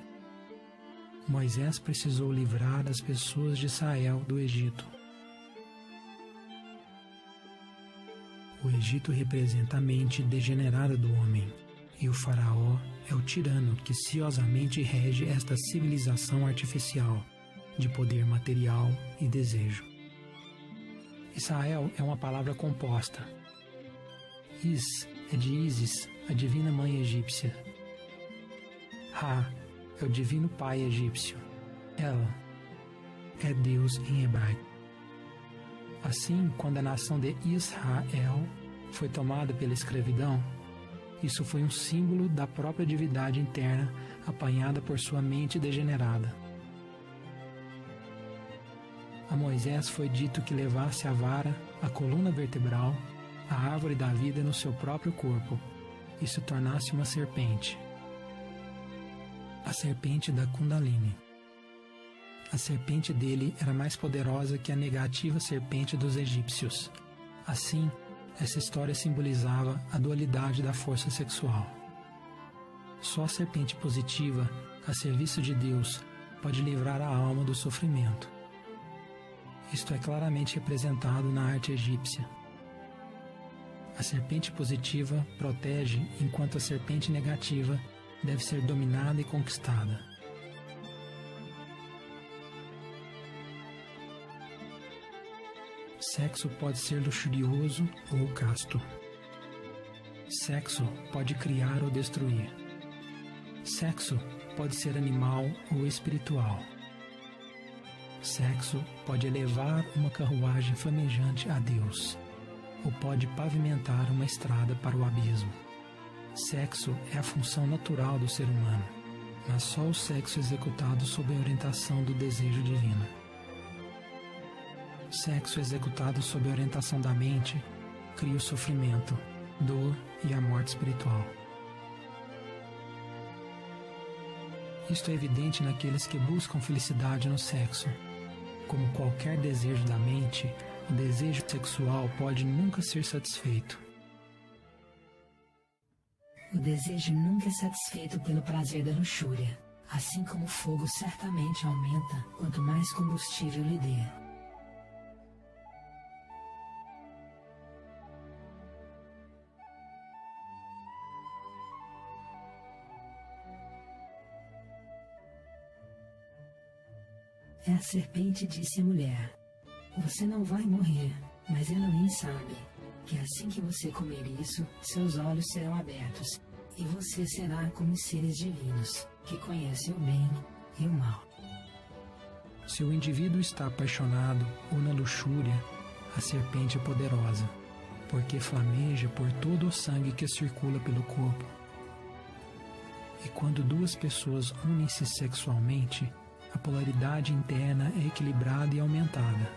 Moisés precisou livrar as pessoas de Israel do Egito. O Egito representa a mente degenerada do homem, e o faraó é o tirano que ciosamente rege esta civilização artificial, de poder material e desejo. Israel é uma palavra composta. Is é de Ísis, a divina mãe egípcia. Ra é o divino pai egípcio. El é Deus em hebraico. Assim, quando a nação de Israel foi tomada pela escravidão, isso foi um símbolo da própria divindade interna apanhada por sua mente degenerada. A Moisés foi dito que levasse a vara, a coluna vertebral, a árvore da vida no seu próprio corpo e se tornasse uma serpente. A serpente da Kundalini. A serpente dele era mais poderosa que a negativa serpente dos egípcios. Assim, essa história simbolizava a dualidade da força sexual. Só a serpente positiva, a serviço de Deus, pode livrar a alma do sofrimento. Isto é claramente representado na arte egípcia. A serpente positiva protege, enquanto a serpente negativa deve ser dominada e conquistada. Sexo pode ser luxurioso ou casto. Sexo pode criar ou destruir. Sexo pode ser animal ou espiritual. Sexo pode elevar uma carruagem flamejante a Deus, ou pode pavimentar uma estrada para o abismo. Sexo é a função natural do ser humano, mas só o sexo executado sob a orientação do desejo divino. Sexo executado sob a orientação da mente cria o sofrimento, dor e a morte espiritual. Isto é evidente naqueles que buscam felicidade no sexo. Como qualquer desejo da mente, o desejo sexual pode nunca ser satisfeito. O desejo nunca é satisfeito pelo prazer da luxúria, assim como o fogo certamente aumenta quanto mais combustível lhe dê. A serpente disse à mulher: você não vai morrer, mas ela bem sabe que assim que você comer isso, seus olhos serão abertos, e você será como os seres divinos, que conhecem o bem e o mal. Se o indivíduo está apaixonado ou na luxúria, a serpente é poderosa, porque flameja por todo o sangue que circula pelo corpo. E quando duas pessoas unem-se sexualmente, a polaridade interna é equilibrada e aumentada.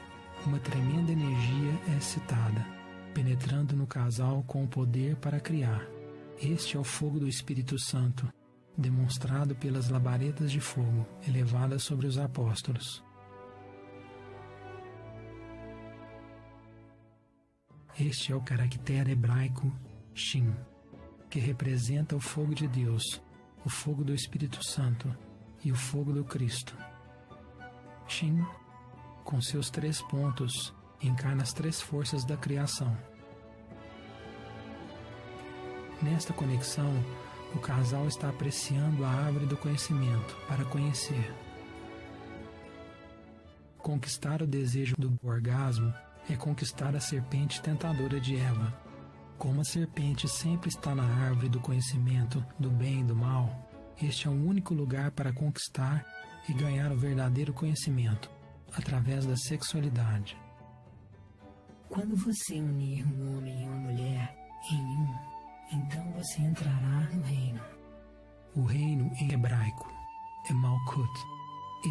Uma tremenda energia é excitada, penetrando no casal com o poder para criar. Este é o fogo do Espírito Santo, demonstrado pelas labaredas de fogo elevadas sobre os apóstolos. Este é o caractere hebraico Shin, que representa o fogo de Deus, o fogo do Espírito Santo e o fogo do Cristo. Shin, com seus 3 pontos, encarna as 3 forças da criação. Nesta conexão, o casal está apreciando a árvore do conhecimento para conhecer. Conquistar o desejo do orgasmo é conquistar a serpente tentadora de Eva. Como a serpente sempre está na árvore do conhecimento do bem e do mal, este é o único lugar para conquistar e ganhar o verdadeiro conhecimento, através da sexualidade. Quando você unir um homem e uma mulher em um, então você entrará no reino. O reino em hebraico é Malkut.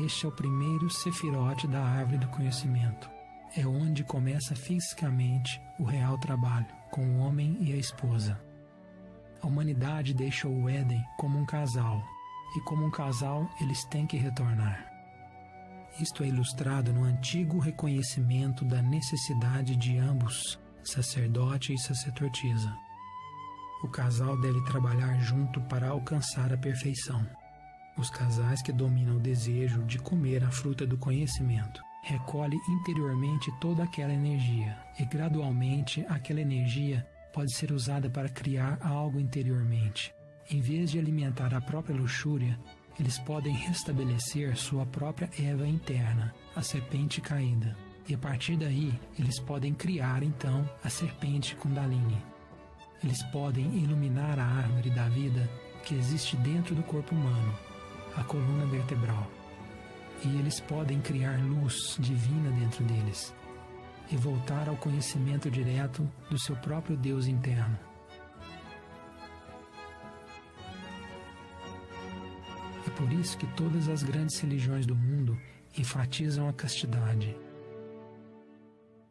Este é o primeiro sefirote da árvore do conhecimento. É onde começa fisicamente o real trabalho, com o homem e a esposa. A humanidade deixou o Éden como um casal, e como um casal eles têm que retornar. Isto é ilustrado no antigo reconhecimento da necessidade de ambos, sacerdote e sacerdotisa. O casal deve trabalhar junto para alcançar a perfeição. Os casais que dominam o desejo de comer a fruta do conhecimento recolhe interiormente toda aquela energia, e gradualmente aquela energia pode ser usada para criar algo interiormente. Em vez de alimentar a própria luxúria, eles podem restabelecer sua própria Eva interna, a serpente caída, e a partir daí eles podem criar então a serpente Kundalini. Eles podem iluminar a árvore da vida que existe dentro do corpo humano, a coluna vertebral. E eles podem criar luz divina dentro deles e voltar ao conhecimento direto do seu próprio Deus interno. É por isso que todas as grandes religiões do mundo enfatizam a castidade.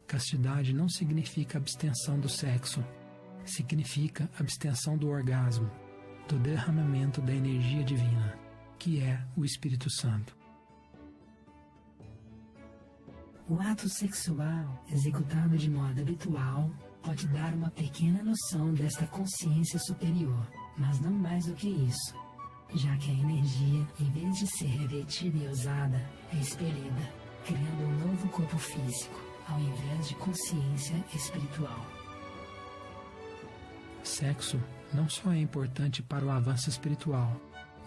Castidade não significa abstenção do sexo, significa abstenção do orgasmo, do derramamento da energia divina, que é o Espírito Santo. O ato sexual, executado de modo habitual, pode dar uma pequena noção desta consciência superior, mas não mais do que isso, já que a energia, em vez de ser revertida e usada, é expelida, criando um novo corpo físico, ao invés de consciência espiritual. Sexo não só é importante para o avanço espiritual,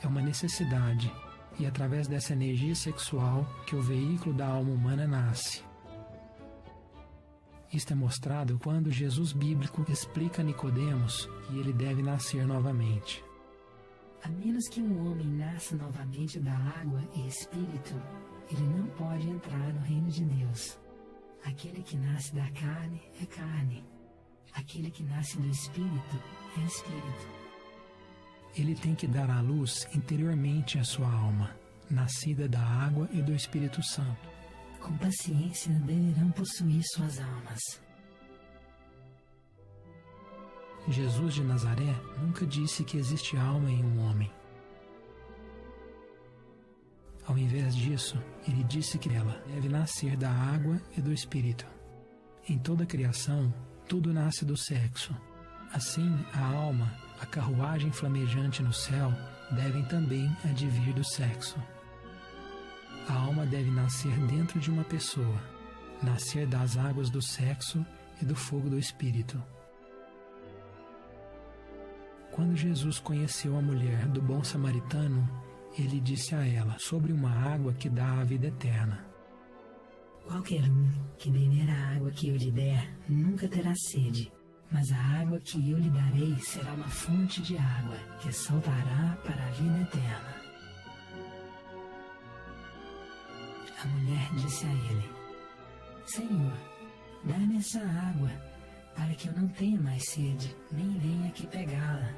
é uma necessidade, e através dessa energia sexual que o veículo da alma humana nasce. Isto é mostrado quando Jesus bíblico explica a Nicodemos que ele deve nascer novamente. A menos que um homem nasça novamente da água e espírito, ele não pode entrar no reino de Deus. Aquele que nasce da carne é carne. Aquele que nasce do espírito é espírito. Ele tem que dar à luz interiormente a sua alma, nascida da água e do Espírito Santo. Com paciência deverão possuir suas almas. Jesus de Nazaré nunca disse que existe alma em um homem. Ao invés disso, ele disse que ela deve nascer da água e do Espírito. Em toda a criação, tudo nasce do sexo. Assim, a alma, a carruagem flamejante no céu, devem também advir do sexo. A alma deve nascer dentro de uma pessoa, nascer das águas do sexo e do fogo do Espírito. Quando Jesus conheceu a mulher do bom samaritano, ele disse a ela sobre uma água que dá a vida eterna. Qualquer um que beber a água que eu lhe der nunca terá sede, mas a água que eu lhe darei será uma fonte de água que saltará para a vida eterna. A mulher disse a ele: Senhor, dá-me essa água, para que eu não tenha mais sede, nem venha aqui pegá-la.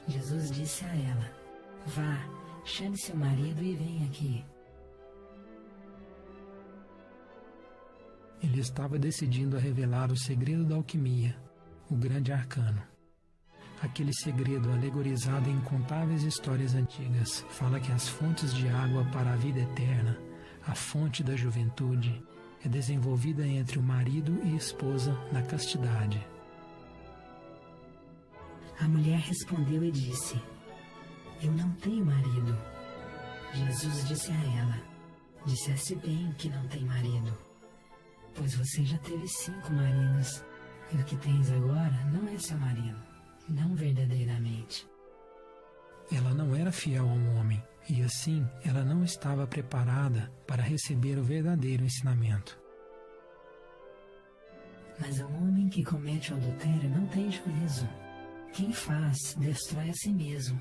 Jesus disse a ela: Vá, chame seu marido e venha aqui. Ele estava decidindo a revelar o segredo da alquimia, o grande arcano. Aquele segredo, alegorizado em incontáveis histórias antigas, fala que as fontes de água para a vida eterna, a fonte da juventude, é desenvolvida entre o marido e esposa na castidade. A mulher respondeu e disse: Eu não tenho marido. Jesus disse a ela: Disseste bem que não tem marido, pois você já teve 5 maridos, e o que tens agora não é seu marido, não verdadeiramente. Ela não era fiel a um homem, e assim ela não estava preparada para receber o verdadeiro ensinamento. Mas o homem que comete o adultério não tem juízo. Quem faz, destrói a si mesmo.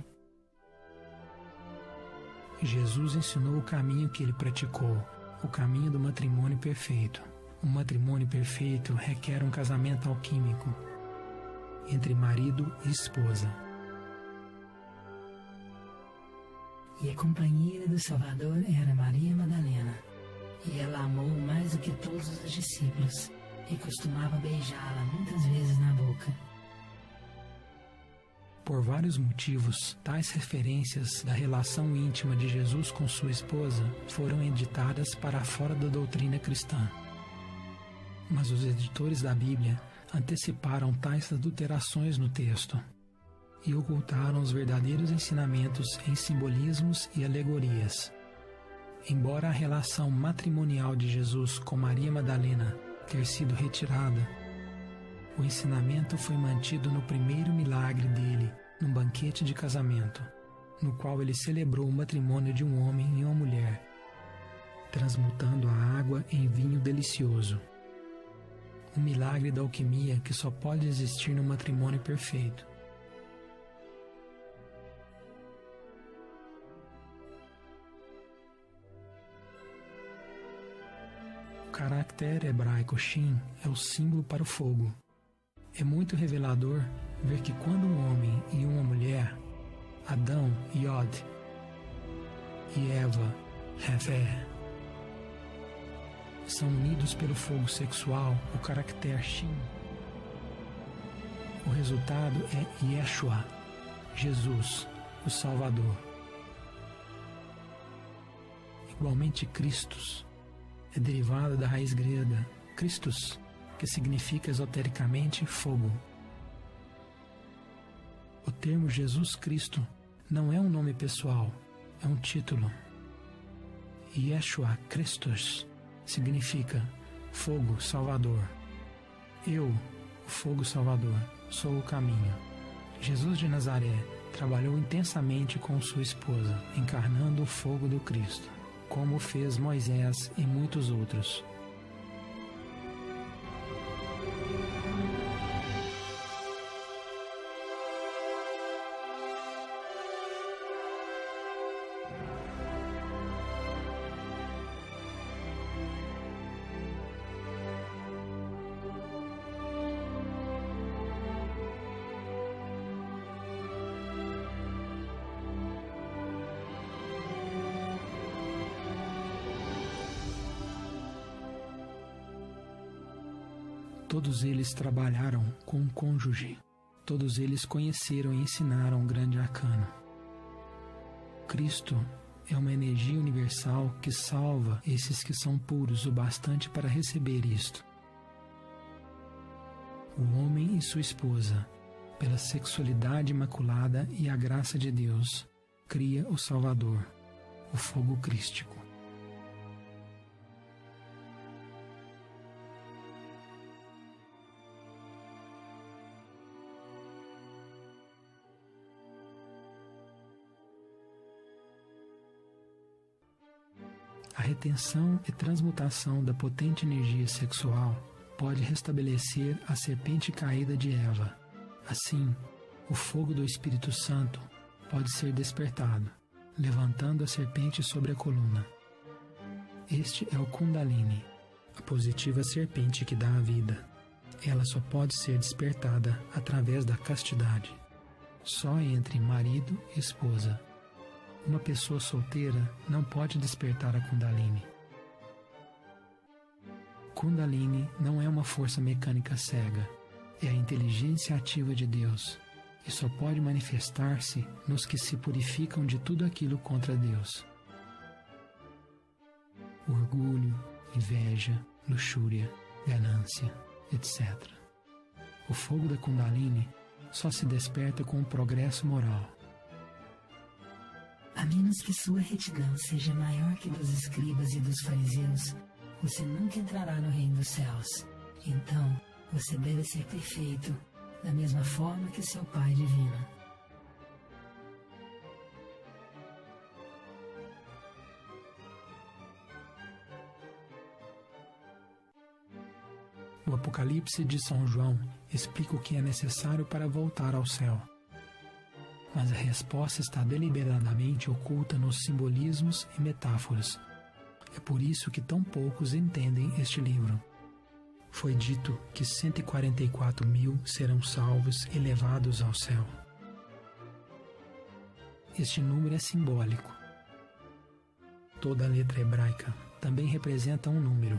Jesus ensinou o caminho que ele praticou, o caminho do matrimônio perfeito. Um matrimônio perfeito requer um casamento alquímico entre marido e esposa. E a companheira do Salvador era Maria Madalena, e ela amou mais do que todos os discípulos, e costumava beijá-la muitas vezes na boca. Por vários motivos, tais referências da relação íntima de Jesus com sua esposa foram editadas para fora da doutrina cristã. Mas os editores da Bíblia anteciparam tais adulterações no texto e ocultaram os verdadeiros ensinamentos em simbolismos e alegorias. Embora a relação matrimonial de Jesus com Maria Madalena ter sido retirada, o ensinamento foi mantido no primeiro milagre dele, num banquete de casamento, no qual ele celebrou o matrimônio de um homem e uma mulher, transmutando a água em vinho delicioso. Um milagre da alquimia que só pode existir no matrimônio perfeito. O caractere hebraico Shin é o símbolo para o fogo. É muito revelador ver que quando um homem e uma mulher, Adão, Yod, e Eva, Hefer, são unidos pelo fogo sexual, o caractere Shin, o resultado é Yeshua, Jesus, o Salvador. Igualmente, Christus é derivado da raiz grega Christus, que significa esotericamente fogo. O termo Jesus Cristo não é um nome pessoal, é um título. Yeshua Christus significa fogo salvador. Eu, o fogo salvador, sou o caminho. Jesus de Nazaré trabalhou intensamente com sua esposa, encarnando o fogo do Cristo, como fez Moisés e muitos outros. Todos eles trabalharam com um cônjuge. Todos eles conheceram e ensinaram o grande arcano. Cristo é uma energia universal que salva esses que são puros o bastante para receber isto. O homem e sua esposa, pela sexualidade imaculada e a graça de Deus, cria o Salvador, o fogo crístico. A retenção e transmutação da potente energia sexual pode restabelecer a serpente caída de Eva. Assim, o fogo do Espírito Santo pode ser despertado, levantando a serpente sobre a coluna. Este é o Kundalini, a positiva serpente que dá a vida. Ela só pode ser despertada através da castidade, só entre marido e esposa. Uma pessoa solteira não pode despertar a Kundalini. Kundalini não é uma força mecânica cega, é a inteligência ativa de Deus, e só pode manifestar-se nos que se purificam de tudo aquilo contra Deus. Orgulho, inveja, luxúria, ganância, etc. O fogo da Kundalini só se desperta com o progresso moral. A menos que sua retidão seja maior que dos escribas e dos fariseus, você nunca entrará no reino dos céus. Então, você deve ser perfeito, da mesma forma que seu Pai divino. O Apocalipse de São João explica o que é necessário para voltar ao céu. Mas a resposta está deliberadamente oculta nos simbolismos e metáforas. É por isso que tão poucos entendem este livro. Foi dito que 144 mil serão salvos e levados ao céu. Este número é simbólico. Toda letra hebraica também representa um número.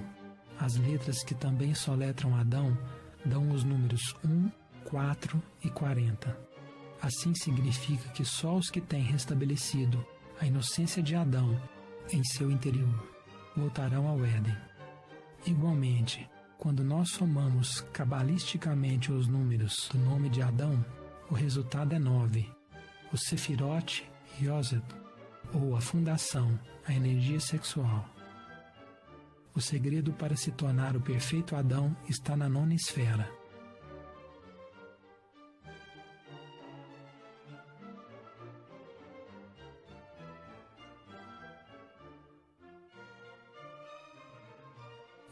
As letras que também soletram Adão dão os números 1, 4 e 40. Assim significa que só os que têm restabelecido a inocência de Adão em seu interior voltarão ao Éden. Igualmente, quando nós somamos cabalisticamente os números do nome de Adão, o resultado é 9. O Sefirot Yosef, ou a fundação, a energia sexual. O segredo para se tornar o perfeito Adão está na 9ª esfera.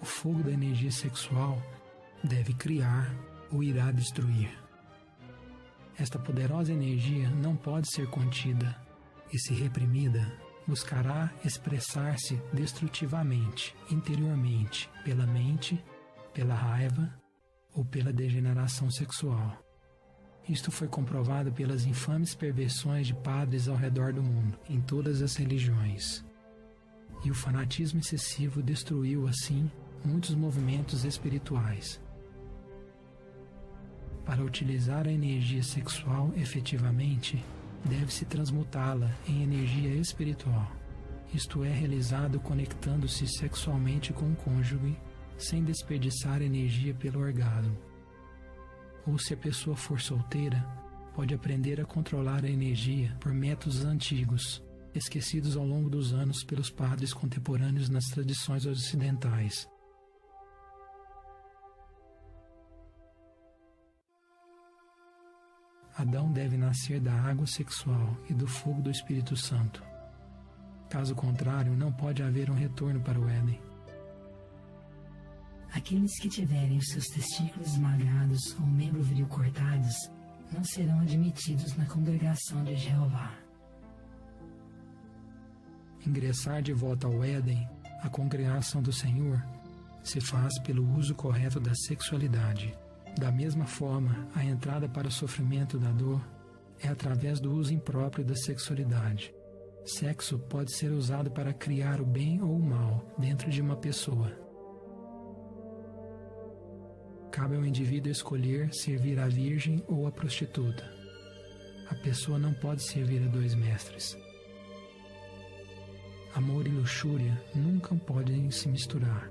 O fogo da energia sexual deve criar ou irá destruir. Esta poderosa energia não pode ser contida e, se reprimida, buscará expressar-se destrutivamente, interiormente, pela mente, pela raiva ou pela degeneração sexual. Isto foi comprovado pelas infames perversões de padres ao redor do mundo, em todas as religiões. E o fanatismo excessivo destruiu, assim, muitos movimentos espirituais. Para utilizar a energia sexual efetivamente, deve-se transmutá-la em energia espiritual. Isto é realizado conectando-se sexualmente com o cônjuge, sem desperdiçar energia pelo orgasmo. Ou, se a pessoa for solteira, pode aprender a controlar a energia por métodos antigos, esquecidos ao longo dos anos pelos padres contemporâneos nas tradições ocidentais. Adão deve nascer da água sexual e do fogo do Espírito Santo. Caso contrário, não pode haver um retorno para o Éden. Aqueles que tiverem os seus testículos esmagados ou membro viril cortados não serão admitidos na congregação de Jeová. Ingressar de volta ao Éden, a congregação do Senhor, se faz pelo uso correto da sexualidade. Da mesma forma, a entrada para o sofrimento da dor é através do uso impróprio da sexualidade. Sexo pode ser usado para criar o bem ou o mal dentro de uma pessoa. Cabe ao indivíduo escolher servir a virgem ou a prostituta. A pessoa não pode servir a dois mestres. Amor e luxúria nunca podem se misturar.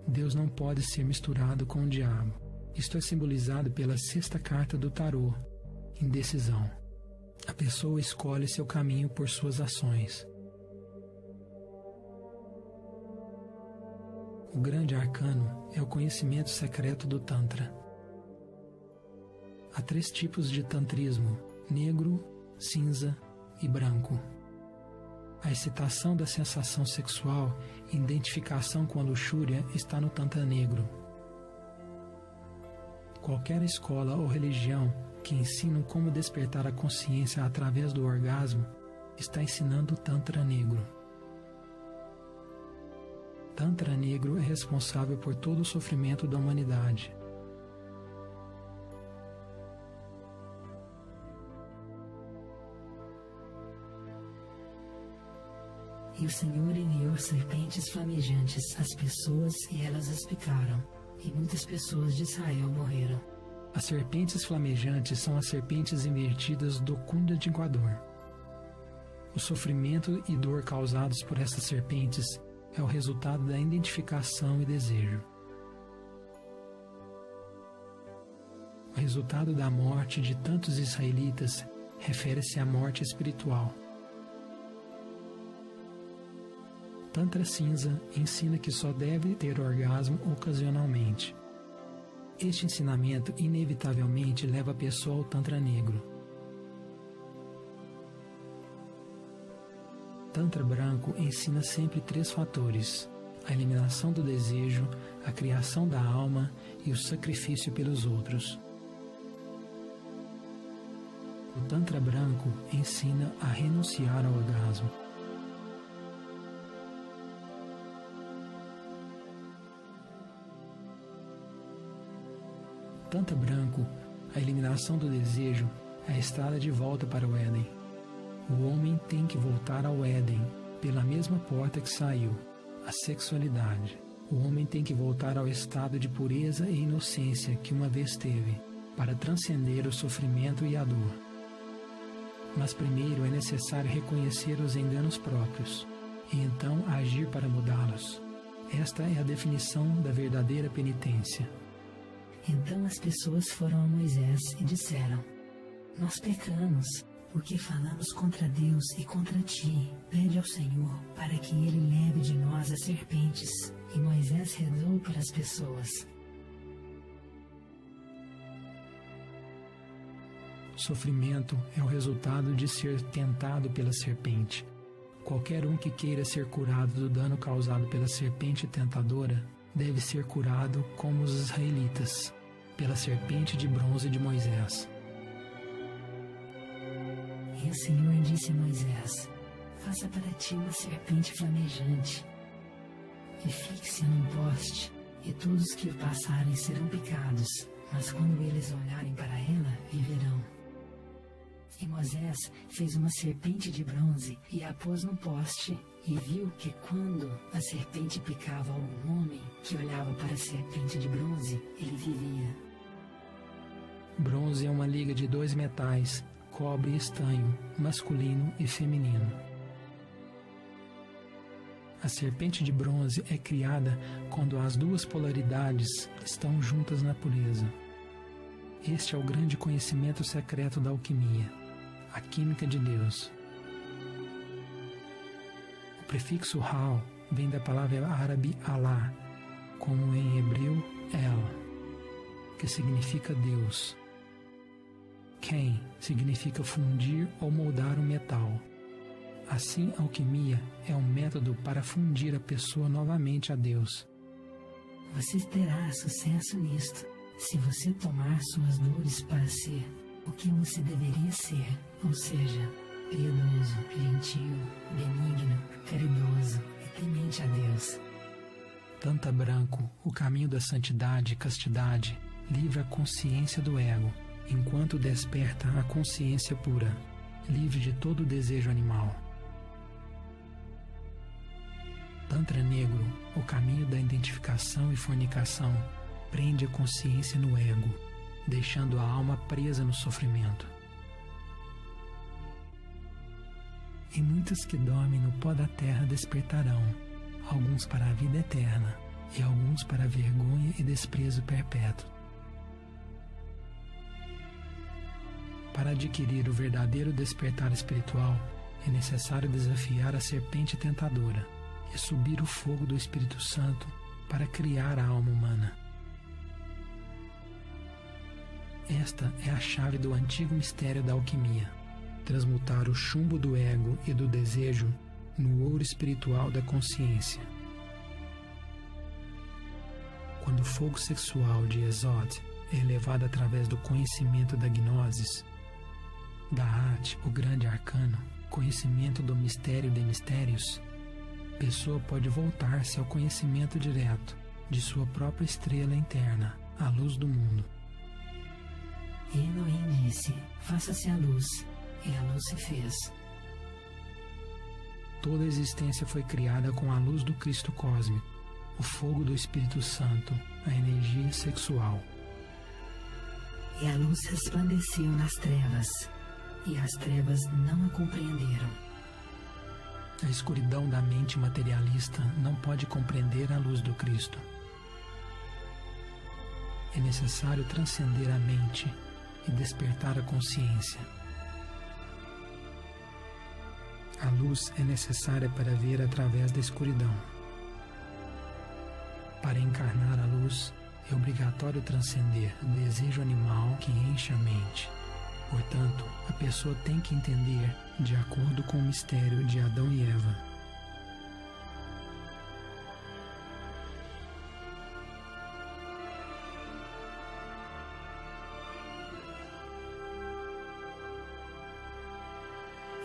Deus não pode ser misturado com o diabo. Isto é simbolizado pela 6ª carta do tarô, indecisão. A pessoa escolhe seu caminho por suas ações. O grande arcano é o conhecimento secreto do Tantra. Há 3 tipos de tantrismo: negro, cinza e branco. A excitação da sensação sexual e identificação com a luxúria está no Tantra Negro. Qualquer escola ou religião que ensinam como despertar a consciência através do orgasmo está ensinando o Tantra Negro. Tantra Negro é responsável por todo o sofrimento da humanidade. E o Senhor enviou serpentes flamejantes às pessoas e elas as picaram, e muitas pessoas de Israel morreram. As serpentes flamejantes são as serpentes invertidas do Kunda de Equador. O sofrimento e dor causados por essas serpentes é o resultado da identificação e desejo. O resultado da morte de tantos israelitas refere-se à morte espiritual. Tantra Cinza ensina que só deve ter orgasmo ocasionalmente. Este ensinamento inevitavelmente leva a pessoa ao Tantra Negro. Tantra Branco ensina sempre 3 fatores: a eliminação do desejo, a criação da alma e o sacrifício pelos outros. O Tantra Branco ensina a renunciar ao orgasmo. Tantra Branco, a eliminação do desejo, é a estrada de volta para o Éden. O homem tem que voltar ao Éden, pela mesma porta que saiu, a sexualidade. O homem tem que voltar ao estado de pureza e inocência que uma vez teve, para transcender o sofrimento e a dor. Mas primeiro é necessário reconhecer os enganos próprios, e então agir para mudá-los. Esta é a definição da verdadeira penitência. Então as pessoas foram a Moisés e disseram: nós pecamos, porque falamos contra Deus e contra ti. Pede ao Senhor para que ele leve de nós as serpentes. E Moisés rezou pelas pessoas. Sofrimento é o resultado de ser tentado pela serpente. Qualquer um que queira ser curado do dano causado pela serpente tentadora deve ser curado como os israelitas, pela serpente de bronze de Moisés. E o Senhor disse a Moisés: faça para ti uma serpente flamejante, e fixe-a num poste, e todos que passarem serão picados, mas quando eles olharem para ela, viverão. E Moisés fez uma serpente de bronze e a pôs no poste, e viu que quando a serpente picava algum homem que olhava para a serpente de bronze, ele vivia. Bronze é uma liga de 2 metais, cobre e estanho, masculino e feminino. A serpente de bronze é criada quando as 2 polaridades estão juntas na pureza. Este é o grande conhecimento secreto da alquimia, a química de Deus. O prefixo Hal vem da palavra árabe Allah, como em hebreu El, que significa Deus. Ken significa fundir ou moldar o metal. Assim, a alquimia é um método para fundir a pessoa novamente a Deus. Você terá sucesso nisto, se você tomar suas dores para ser o que você deveria ser, ou seja, piedoso, gentil, benigno, caridoso e temente a Deus. Tantra Branco, o caminho da santidade e castidade, livra a consciência do ego, enquanto desperta a consciência pura, livre de todo desejo animal. Tantra Negro, o caminho da identificação e fornicação, prende a consciência no ego, deixando a alma presa no sofrimento. E muitos que dormem no pó da terra despertarão, alguns para a vida eterna e alguns para a vergonha e desprezo perpétuo. Para adquirir o verdadeiro despertar espiritual, é necessário desafiar a serpente tentadora e subir o fogo do Espírito Santo para criar a alma humana. Esta é a chave do antigo mistério da alquimia: transmutar o chumbo do ego e do desejo no ouro espiritual da consciência. Quando o fogo sexual de Esod é elevado através do conhecimento da gnosis, Da'at, o grande arcano, conhecimento do mistério de mistérios, a pessoa pode voltar-se ao conhecimento direto de sua própria estrela interna, a luz do mundo. Elohim disse: faça-se a luz, e a luz se fez. Toda a existência foi criada com a luz do Cristo cósmico, o fogo do Espírito Santo, a energia sexual. E a luz resplandeceu nas trevas, e as trevas não a compreenderam. A escuridão da mente materialista não pode compreender a luz do Cristo. É necessário transcender a mente e despertar a consciência. A luz é necessária para ver através da escuridão. Para encarnar a luz, é obrigatório transcender o desejo animal que enche a mente. Portanto, a pessoa tem que entender de acordo com o mistério de Adão e Eva.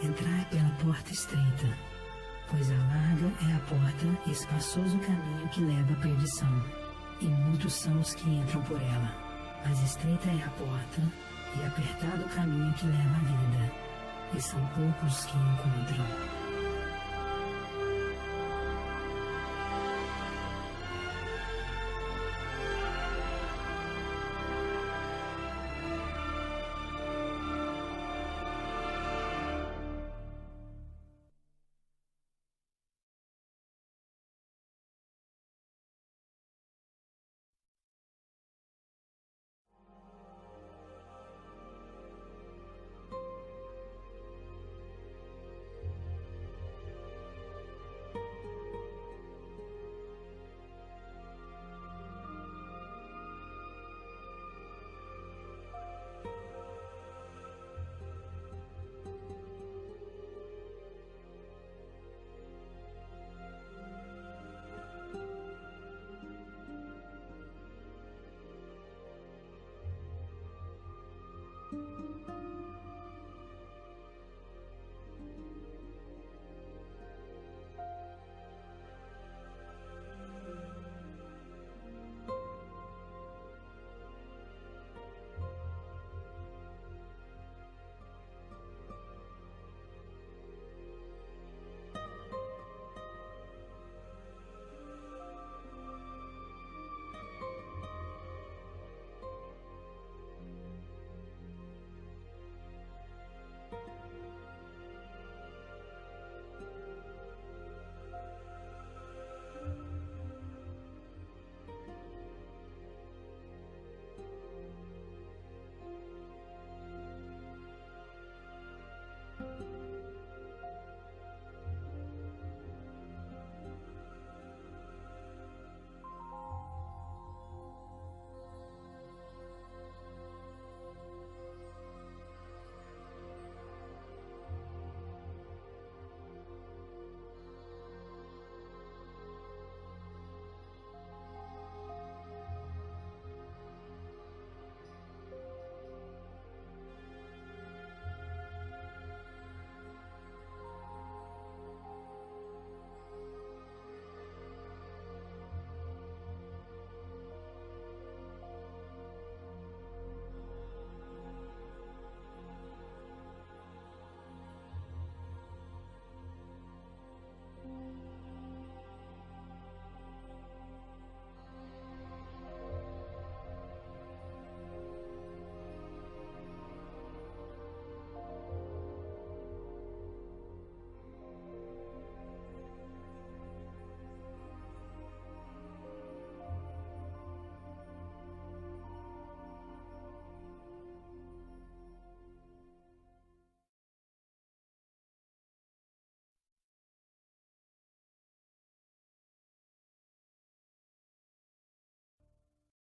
Entrai pela porta estreita, pois a larga é a porta e espaçoso o caminho que leva à perdição, e muitos são os que entram por ela. Mas estreita é a porta e apertado o caminho que leva à vida, e são poucos os que encontram.